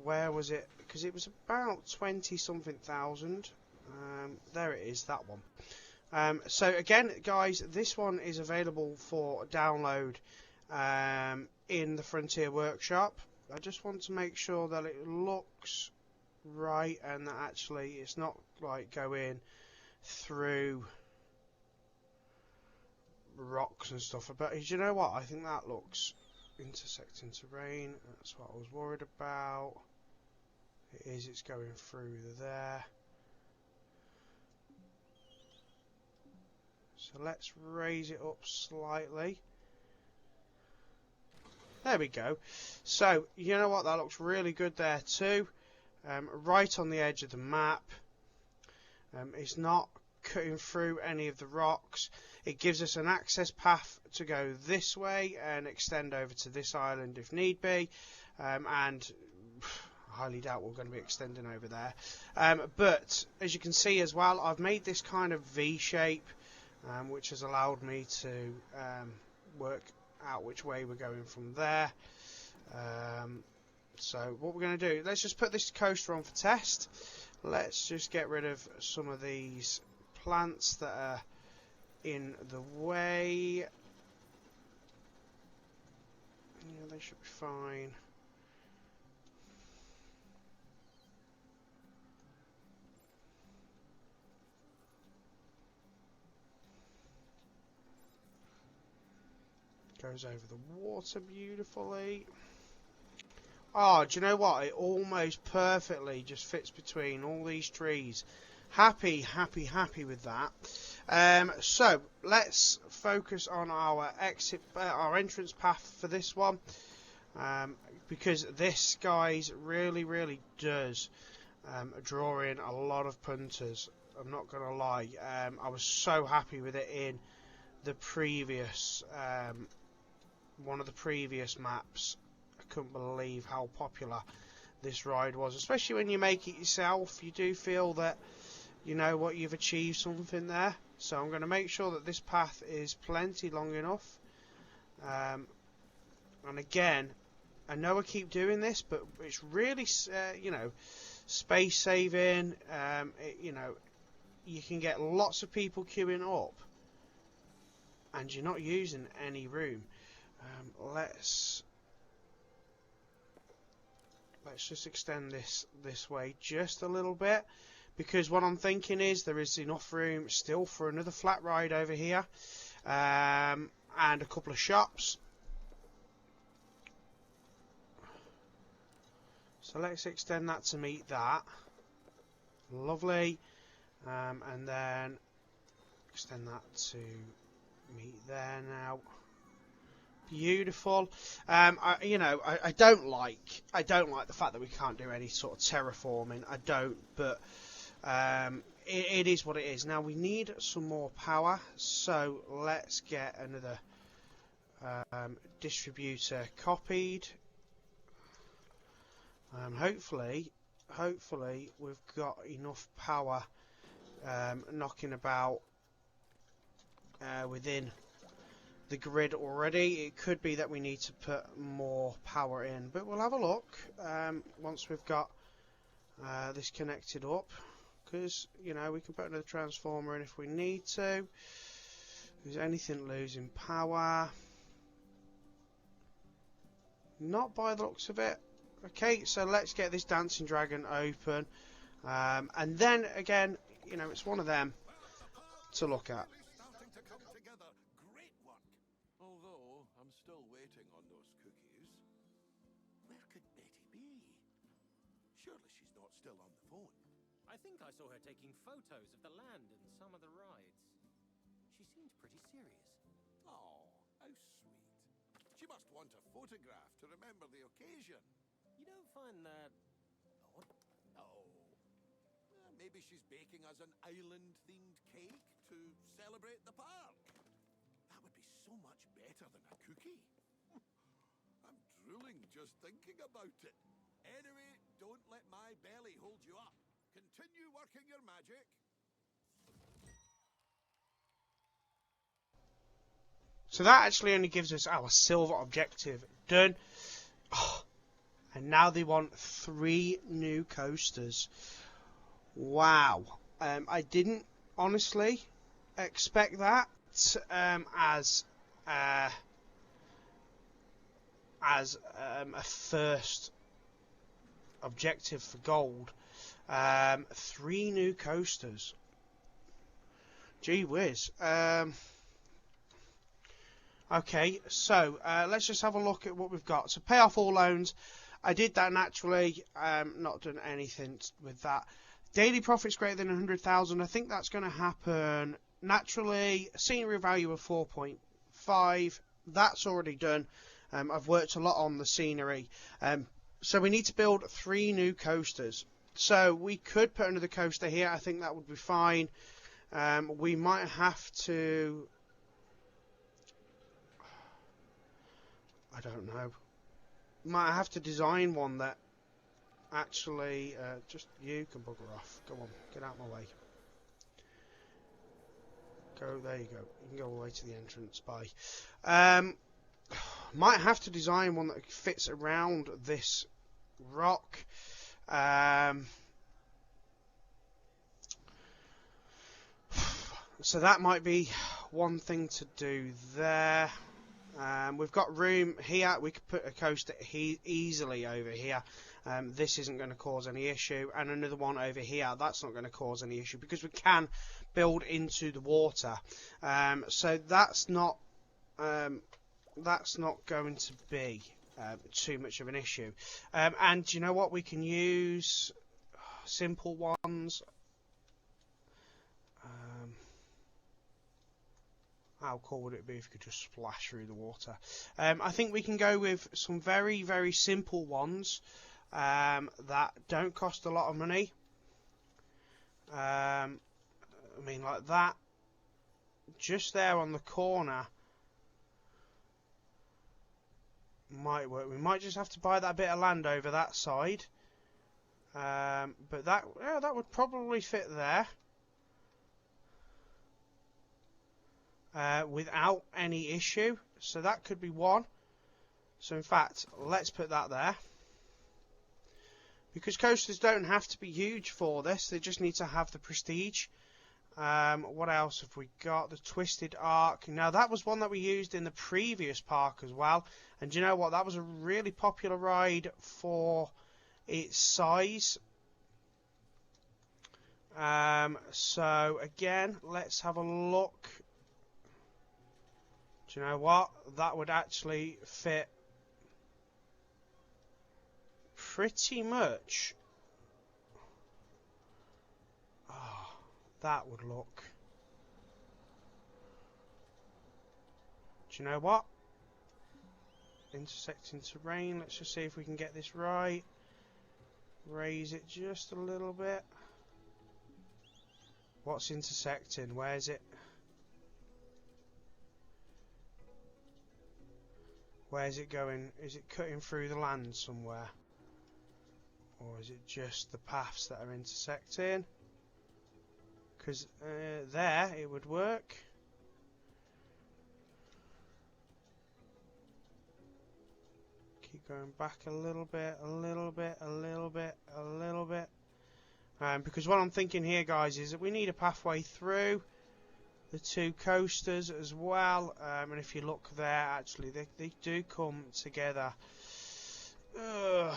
Where was it? Because it was about 20-something thousand. There it is, that one. So again, guys, this one is available for download in the Frontier Workshop. I just want to make sure that it looks right and that actually it's not like going through rocks and stuff. But you know what? I think that looks intersecting terrain. That's what I was worried about. It is. It's going through there. So let's raise it up slightly. There we go. So, you know what? That looks really good there too. Right on the edge of the map. It's not cutting through any of the rocks. It gives us an access path to go this way and extend over to this island if need be. And I highly doubt we're going to be extending over there. But as you can see as well, I've made this kind of V shape, which has allowed me to work out which way we're going from there. So what we're going to do, let's just put this coaster on for test. Let's just get rid of some of these plants that are in the way. Yeah, they should be fine. Goes over the water beautifully. Oh, do you know what? It almost perfectly just fits between all these trees. Happy with that. So let's focus on our entrance path for this one, because this, guys, really does draw in a lot of punters. I'm not gonna lie. I was so happy with it in the previous one of the previous maps. I couldn't believe how popular this ride was, especially when you make it yourself. You do feel that, you know what, you've achieved something there. So I'm going to make sure that this path is plenty long enough. And again, I know I keep doing this, but it's really, you know, space saving. You know, you can get lots of people queuing up, and you're not using any room. Let's let's just extend this way just a little bit, because what I'm thinking is there is enough room still for another flat ride over here, and a couple of shops. So let's extend that to meet that. Lovely. And then extend that to meet there now. Beautiful. I don't like the fact that we can't do any sort of terraforming. I don't, but it is what it is. Now we need some more power, so let's get another distributor copied. Hopefully we've got enough power knocking about within the grid already. It could be that we need to put more power in, but we'll have a look once we've got this connected up, because we can put another transformer in if we need to. Is anything losing power? Not by the looks of it. Okay, so let's get this dancing dragon open, and then again, it's one of them to look at. Starting to come together. Great work. Although I'm still waiting on those cookies. Where could Betty be? Surely she's not still on the phone. I think I saw her taking photos of the land and some of the rides. She seemed pretty serious. Oh, how sweet. She must want a photograph to remember the occasion. You don't find that odd? Oh. Maybe she's baking us an island-themed cake to celebrate the park. That would be so much better than a cookie. I'm drooling just thinking about it. Anyway, don't let my belly hold you up. Continue working your magic. So that actually only gives us our silver objective done. Oh, and now they want 3 new coasters. Wow. I didn't honestly expect that as a first objective for gold. 3 new coasters. Gee whiz. Okay, so let's just have a look at what we've got. So pay off all loans. I did that naturally. Not done anything with that. Daily profits greater than 100,000. I think that's going to happen naturally. Scenery value of 4.5. That's already done. I've worked a lot on the scenery. So we need to build 3 new coasters. So we could put another coaster here. I think that would be fine. We might have to... I don't know. Might have to design one that actually just you can bugger off. Go on, get out of my way. There you go. You can go all the way to the entrance. Bye. Might have to design one that fits around this rock. So that might be one thing to do there. We've got room here. We could put a coaster easily over here. This isn't going to cause any issue, and another one over here. That's not going to cause any issue because we can build into the water. So that's not going to be too much of an issue. And you know what? We can use simple ones. How cool would it be if you could just splash through the water? I think we can go with some very, very simple ones that don't cost a lot of money. I mean, like that. Just there on the corner might work. We might just have to buy that bit of land over that side. But that would probably fit there. Without any issue. So that could be one. So in fact, let's put that there. Because coasters don't have to be huge for this. They just need to have the prestige. What else have we got? The Twisted Arc. Now that was one that we used in the previous park as well. And do you know what? That was a really popular ride for its size. So again, let's have a look. Do you know what? That would actually fit pretty much. Oh, that would look. Do you know what? Intersecting terrain. Let's just see if we can get this right. Raise it just a little bit. What's intersecting? Where is it? Where's it going? Is it cutting through the land somewhere? Or is it just the paths that are intersecting? Because there it would work. Keep going back a little bit, a little bit, a little bit, a little bit. Because what I'm thinking here, guys, is that we need a pathway through the two coasters as well. And if you look there, actually, they do come together.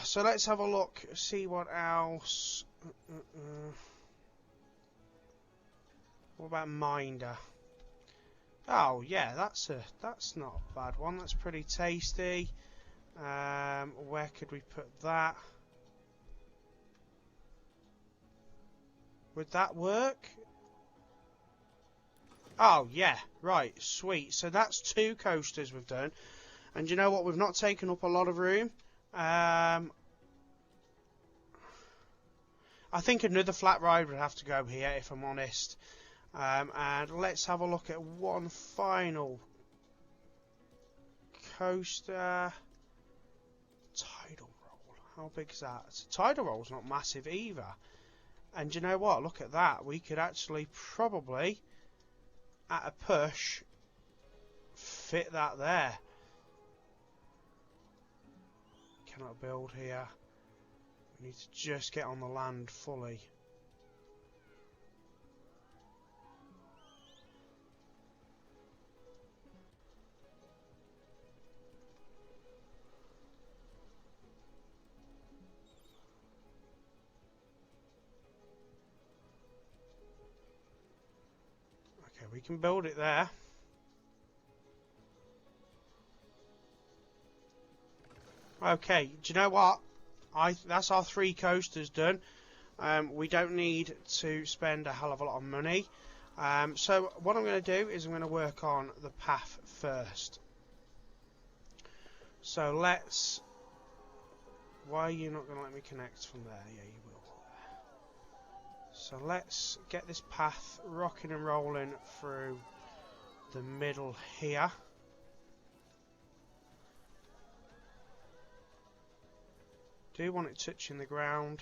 So let's have a look, see what else. What about Minder? Oh yeah, that's not a bad one. That's pretty tasty. Where could we put that? Would that work? Oh yeah, right, sweet. So that's 2 coasters we've done. And you know what? We've not taken up a lot of room. I think another flat ride would have to go here, if I'm honest. And let's have a look at one final coaster. Tidal roll. How big is that? Tidal roll's not massive either. And you know what? Look at that. We could actually probably, at a push, fit that there. Cannot build here. We need to just get on the land fully. Okay, we can build it there. Okay, do you know what? That's our 3 coasters done. We don't need to spend a hell of a lot of money. So what I'm going to do is I'm going to work on the path first. So let's... Why are you not going to let me connect from there? Yeah, you will. So let's get this path rocking and rolling through the middle here. Do want it touching the ground.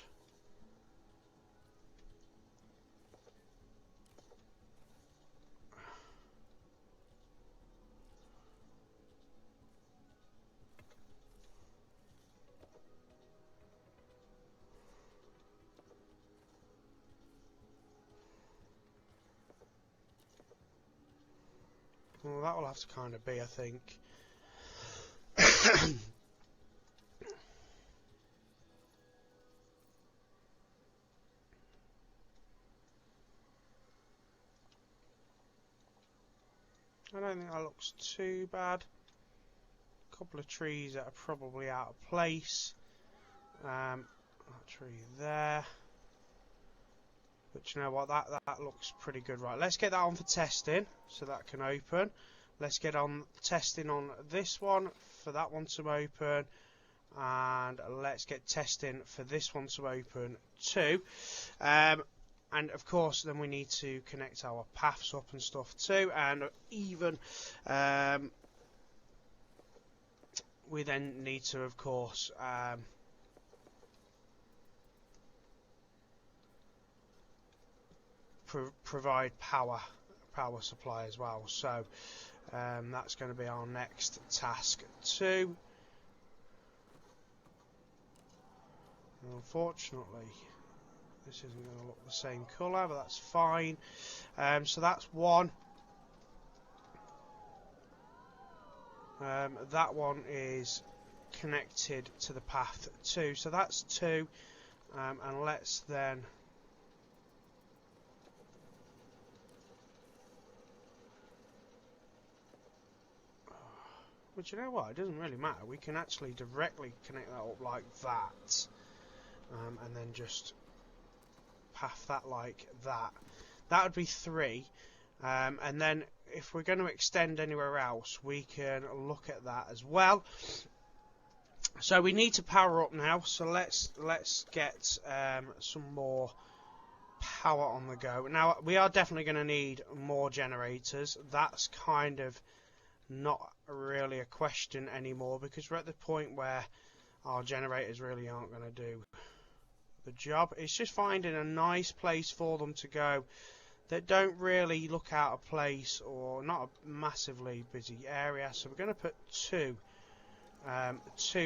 Well, that will have to kind of be, I think. I don't think that looks too bad. A couple of trees that are probably out of place. That tree there. But you know what, that looks pretty good. Right, let's get that on for testing, so that can open. Let's get on testing on this one, for that one to open. And let's get testing for this one to open too. And of course, then we need to connect our paths up and stuff too. And even we then need to, of course, provide power supply as well. So that's going to be our next task too. Unfortunately, this isn't going to look the same colour, but that's fine. So that's one. That one is connected to the path too. So that's 2, and let's then but you know what, it doesn't really matter, we can actually directly connect that up like that, and then just path that like that. That would be 3, and then if we're going to extend anywhere else, we can look at that as well. So we need to power up now, so let's get some more power on the go. Now we are definitely going to need more generators. That's kind of not really a question anymore, because we're at the point where our generators really aren't going to do the job. It's just finding a nice place for them to go that don't really look out of place or not a massively busy area. So we're going to put 2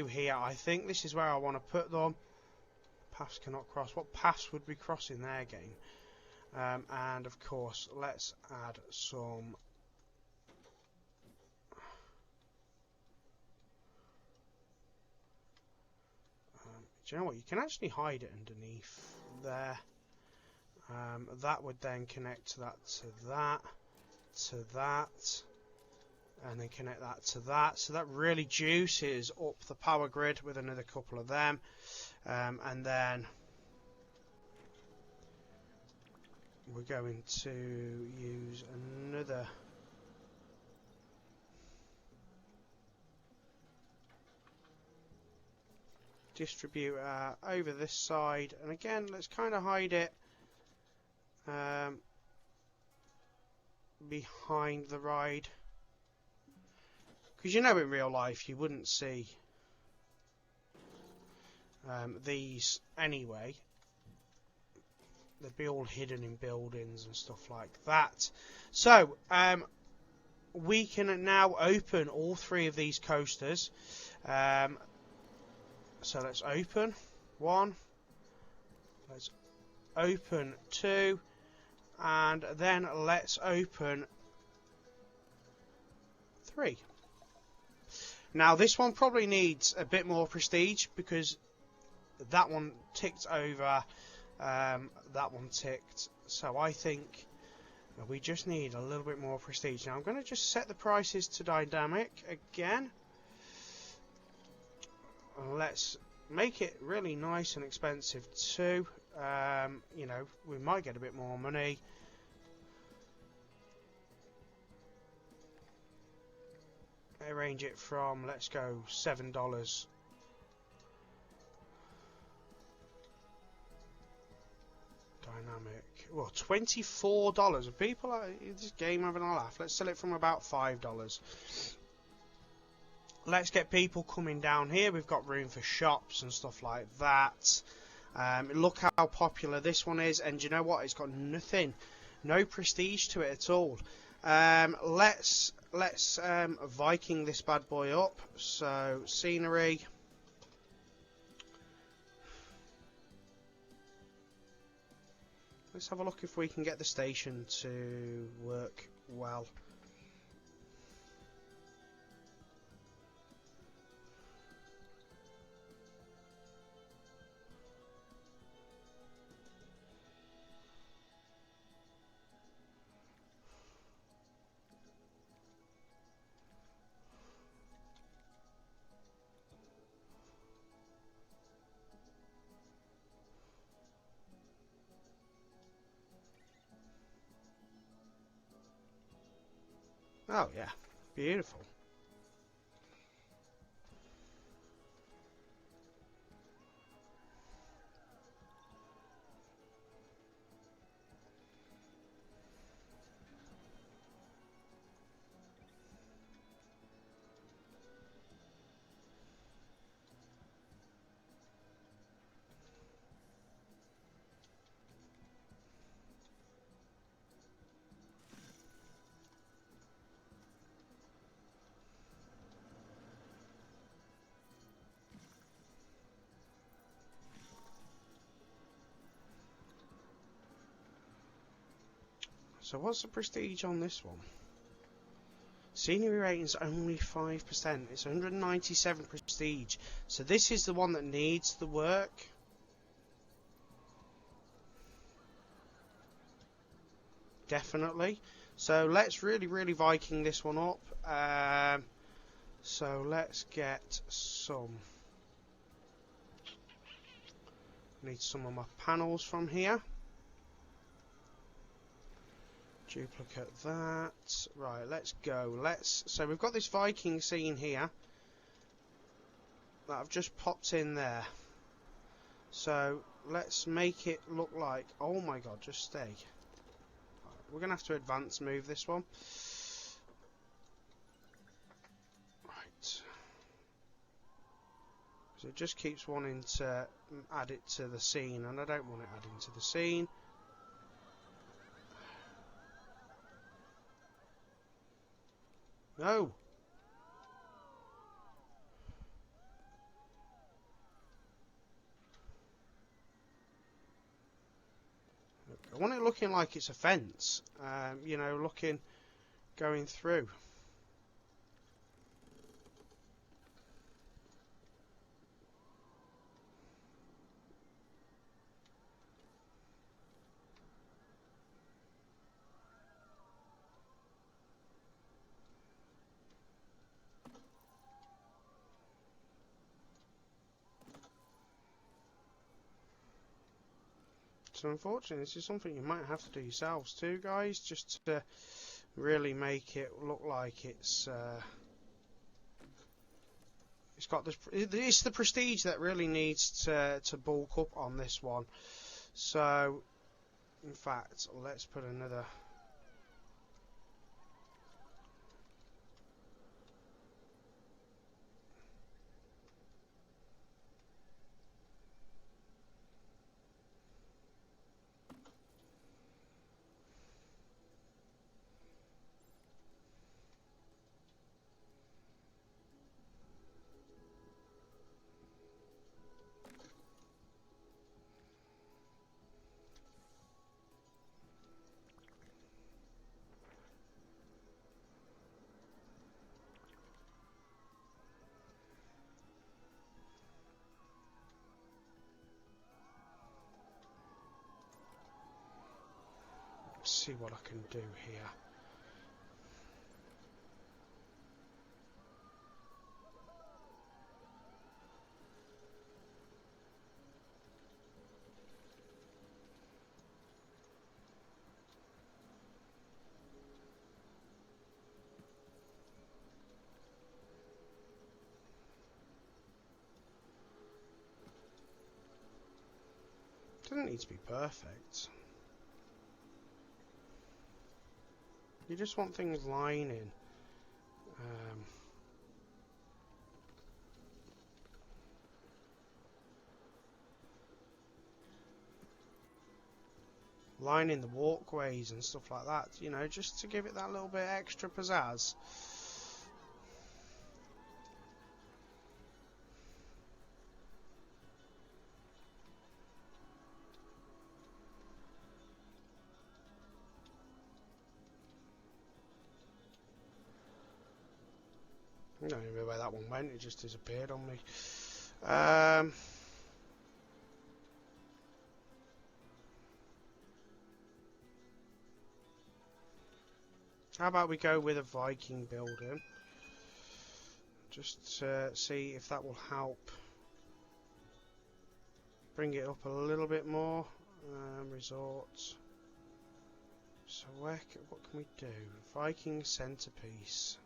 here. I think this is where I want to put them. Paths cannot cross. What paths would we cross in their game? And of course, let's add some do you know what? You can actually hide it underneath there. That would then connect that to that, to that, and then connect that to that. So that really juices up the power grid with another couple of them. And then we're going to use another distributor over this side, and again let's kind of hide it behind the ride, because you know in real life you wouldn't see these anyway. They'd be all hidden in buildings and stuff like that. So we can now open all 3 of these coasters. So let's open 1, let's open 2, and then let's open 3. Now this one probably needs a bit more prestige, because that one ticked over, that one ticked, so I think we just need a little bit more prestige. Now I'm going to just set the prices to dynamic again. Let's make it really nice and expensive too. You know, we might get a bit more money. Arrange it from, let's go $7. Dynamic. Well, $24. Are people in this game having a laugh? Let's sell it from about $5. Let's get people coming down here. We've got room for shops and stuff like that. Look how popular this one is, and you know what? It's got nothing, no prestige to it at all. Let's Viking this bad boy up. So scenery. Let's have a look if we can get the station to work well. Oh yeah, beautiful. So what's the prestige on this one? Scenery rating's only 5%. It's 197 prestige. So this is the one that needs the work. Definitely. So let's really Viking this one up. So let's get some. Need some of my panels from here. Duplicate that. Right, let's go. So we've got this Viking scene here that I've just popped in there. So let's make it look like. Oh my god, just stay. Right, we're gonna have to advance move this one. Right. So it just keeps wanting to add it to the scene, and I don't want it adding to the scene. No. I want it looking like it's a fence. You know, going through. So unfortunately, this is something you might have to do yourselves too, guys, just to really make it look like it's got this. It's the prestige that really needs to bulk up on this one. So, in fact, let's put another. See what I can do here. Doesn't need to be perfect. You just want things lining. Lining the walkways and stuff like that, you know, just to give it that little bit extra pizzazz. I don't even know where that one went, it just disappeared on me. How about we go with a Viking building? Just to see if that will help bring it up a little bit more. Resorts. So what can we do? Viking centerpiece.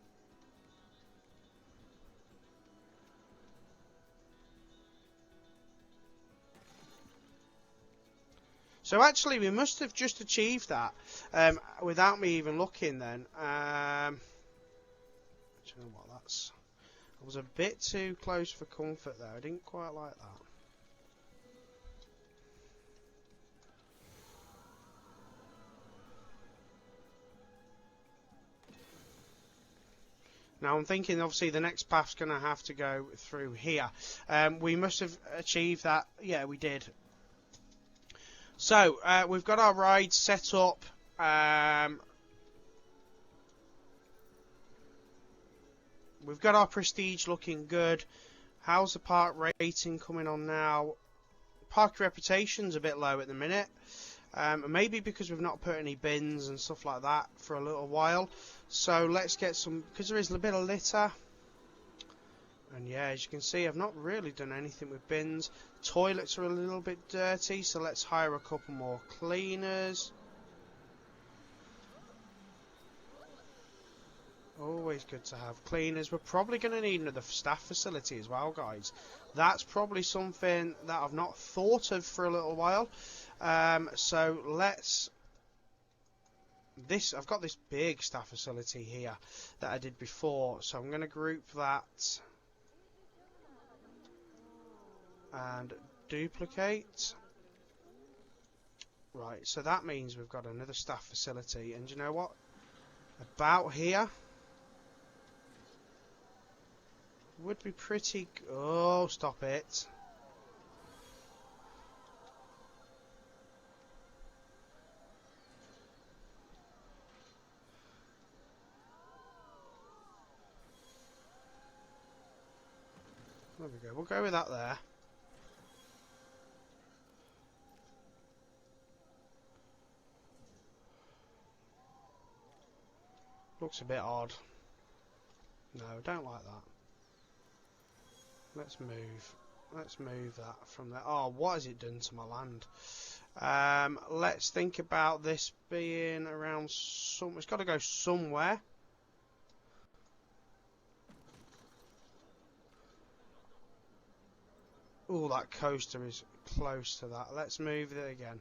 So actually, we must have just achieved that without me even looking. Then, do you know what? I was a bit too close for comfort there. I didn't quite like that. Now I'm thinking, obviously, the next path's going to have to go through here. We must have achieved that. Yeah, we did. So, we've got our ride set up. we've got our prestige looking good. How's the park rating coming on now? Park reputation's a bit low at the minute. Maybe because we've not put any bins and stuff like that for a little while. So let's get some, because there is a bit of litter. And yeah, as you can see, I've not really done anything with bins. Toilets are a little bit dirty, so let's hire a couple more cleaners. Always good to have cleaners. We're probably going to need another staff facility as well, guys. That's probably something that I've not thought of for a little while. So let's... I've got this big staff facility here that I did before, so I'm going to group that and duplicate. Right, so that means we've got another staff facility, and you know what? About here would be pretty... Oh, stop it. There we go. We'll go with that there. Looks a bit odd. No, don't like that. Let's move. Let's move that from there. Oh, what has it done to my land? Let's think about this being around some... It's got to go somewhere. Oh, that coaster is close to that. Let's move it again.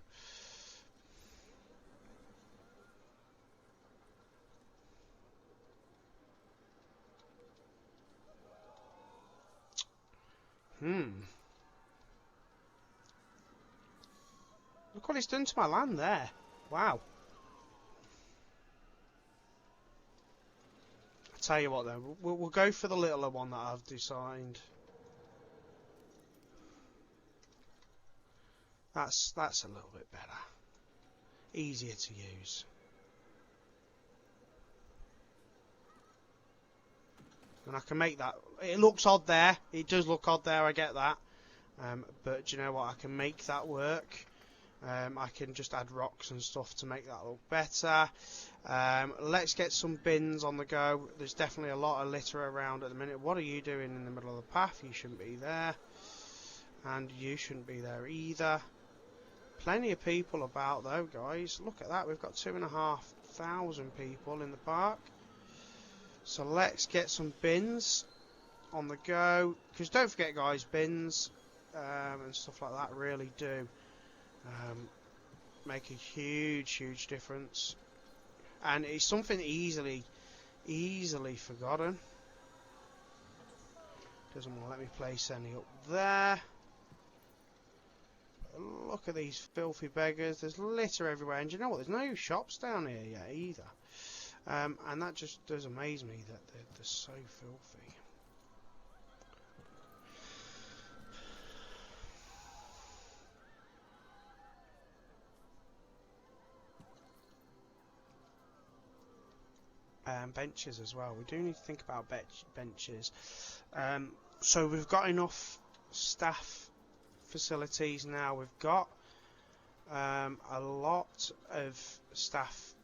Look what it's done to my land there. Wow. I'll tell you what then. We'll go for the littler one that I've designed. That's a little bit better. Easier to use. And I can make that... It looks odd there. It does look odd there, I get that. But do you know what? I can make that work. I can just add rocks and stuff to make that look better. Let's get some bins on the go. There's definitely a lot of litter around at the minute. What are you doing in the middle of the path? You shouldn't be there. And you shouldn't be there either. Plenty of people about though, guys. Look at that. We've got 2,500 people in the park. So let's get some bins on the go. Because don't forget, guys, bins and stuff like that really do make a huge difference. And it's something easily forgotten. Doesn't want to let me place any up there. Look at these filthy beggars. There's litter everywhere. And you know what? There's no shops down here yet either. And that just does amaze me that they're so filthy. Benches as well. We do need to think about benches. So we've got enough staff facilities now. We've got a lot of staff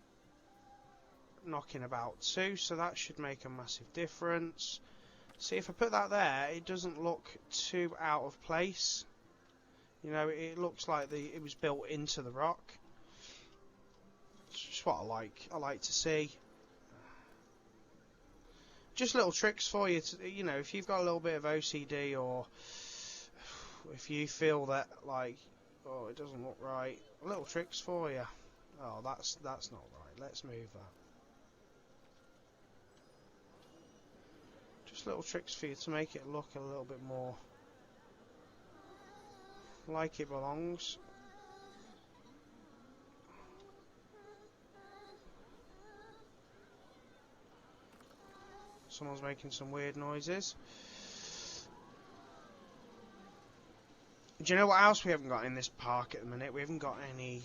knocking about too, so that should make a massive difference. See, if I put that there, it doesn't look too out of place. You know, it looks like it was built into the rock. It's just what I like to see. Just little tricks for you to, you know, if you've got a little bit of OCD, or if you feel that like, oh, it doesn't look right, little tricks for you. Oh, that's not right. Let's move that. Just little tricks for you to make it look a little bit more like it belongs. Someone's making some weird noises. Do you know what else we haven't got in this park at the minute? We haven't got any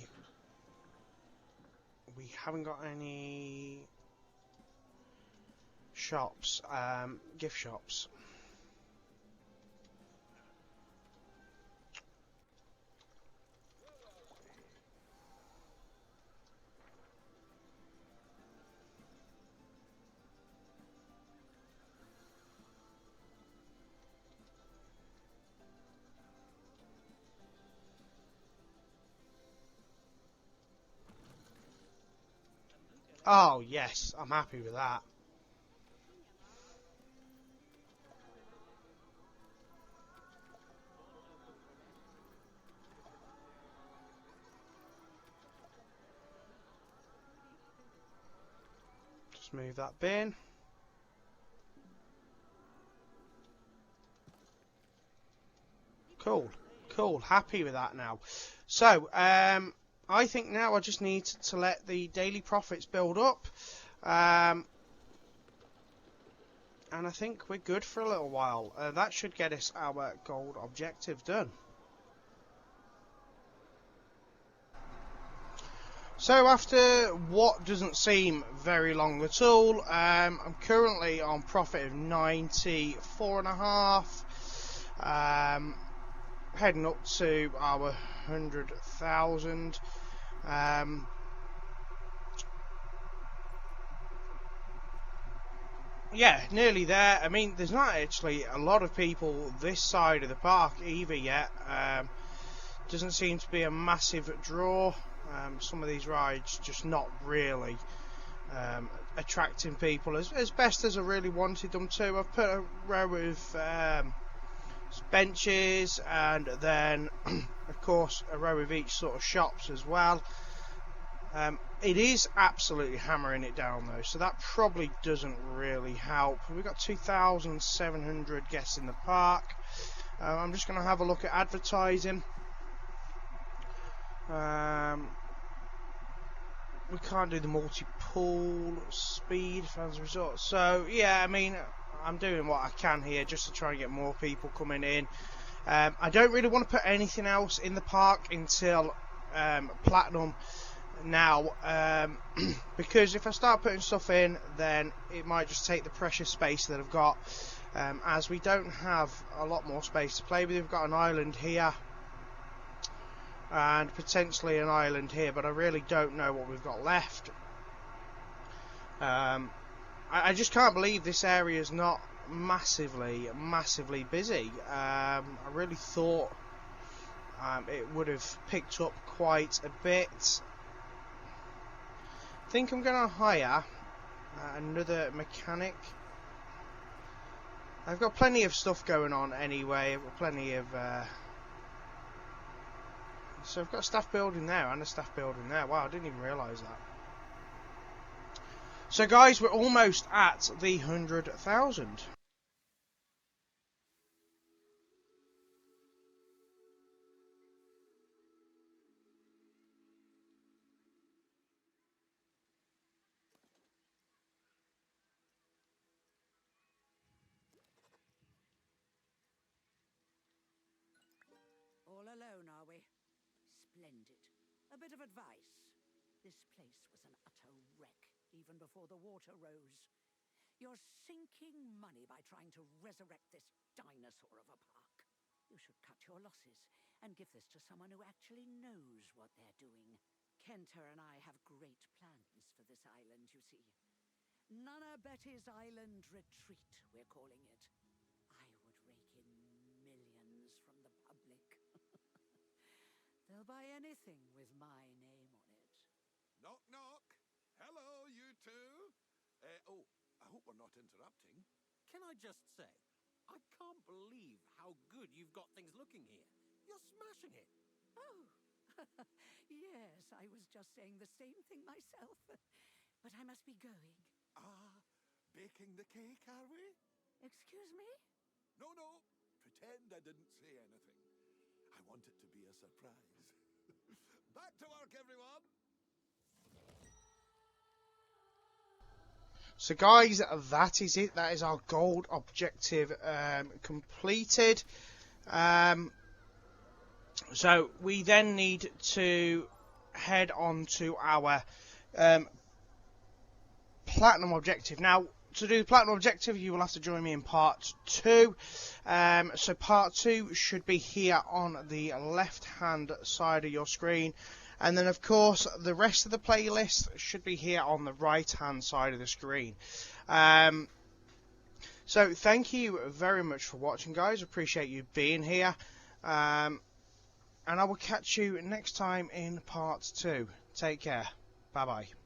shops, gift shops. Oh yes, I'm happy with that. Just move that bin. Cool, cool, happy with that now. So, I think now I just need to let the daily profits build up. And I think we're good for a little while. That should get us our gold objective done. So after what doesn't seem very long at all, I'm currently on profit of 94.5. Heading up to our 100,000. Yeah, nearly there. I mean, there's not actually a lot of people this side of the park either yet. Doesn't seem to be a massive draw. Some of these rides just not really attracting people as best as I really wanted them to. I've put a row of benches and then of course a row of each sort of shops as well. It is absolutely hammering it down though, so that probably doesn't really help. We've got 2,700 guests in the park. I'm just going to have a look at advertising. We can't do the multi-pool speed fans resort, so yeah, I mean, I'm doing what I can here just to try and get more people coming in. I don't really want to put anything else in the park until Platinum now, because if I start putting stuff in, then it might just take the precious space that I've got, as we don't have a lot more space to play with. We've got an island here and potentially an island here, but I really don't know what we've got left. I just can't believe this area is not massively busy. I really thought it would have picked up quite a bit. I think I'm going to hire another mechanic. I've got plenty of stuff going on anyway. I've got plenty of so I've got a staff building there and a staff building there. Wow, I didn't even realise that. So guys, we're almost at the 100,000. All alone, are we? Splendid. A bit of advice. This place was an utter wreck, even before the water rose. You're sinking money by trying to resurrect this dinosaur of a park. You should cut your losses and give this to someone who actually knows what they're doing. Kenter and I have great plans for this island, you see. Nana Betty's Island Retreat, we're calling it. I would rake in millions from the public. They'll buy anything with my name on it. Knock, knock. Hello, you two. Oh, I hope we're not interrupting. Can I just say, I can't believe how good you've got things looking here. You're smashing it. Oh, yes, I was just saying the same thing myself. But I must be going. Baking the cake, are we? Excuse me? No, no. Pretend I didn't say anything. I want it to be a surprise. Back to work, everyone. So guys, that is it. That is our gold objective completed. So we then need to head on to our platinum objective. Now, to do the platinum objective, you will have to join me in part 2. So part 2 should be here on the left hand side of your screen, and then of course the rest of the playlist should be here on the right hand side of the screen. So thank you very much for watching, guys. Appreciate you being here, and I will catch you next time in part 2. Take care. Bye bye.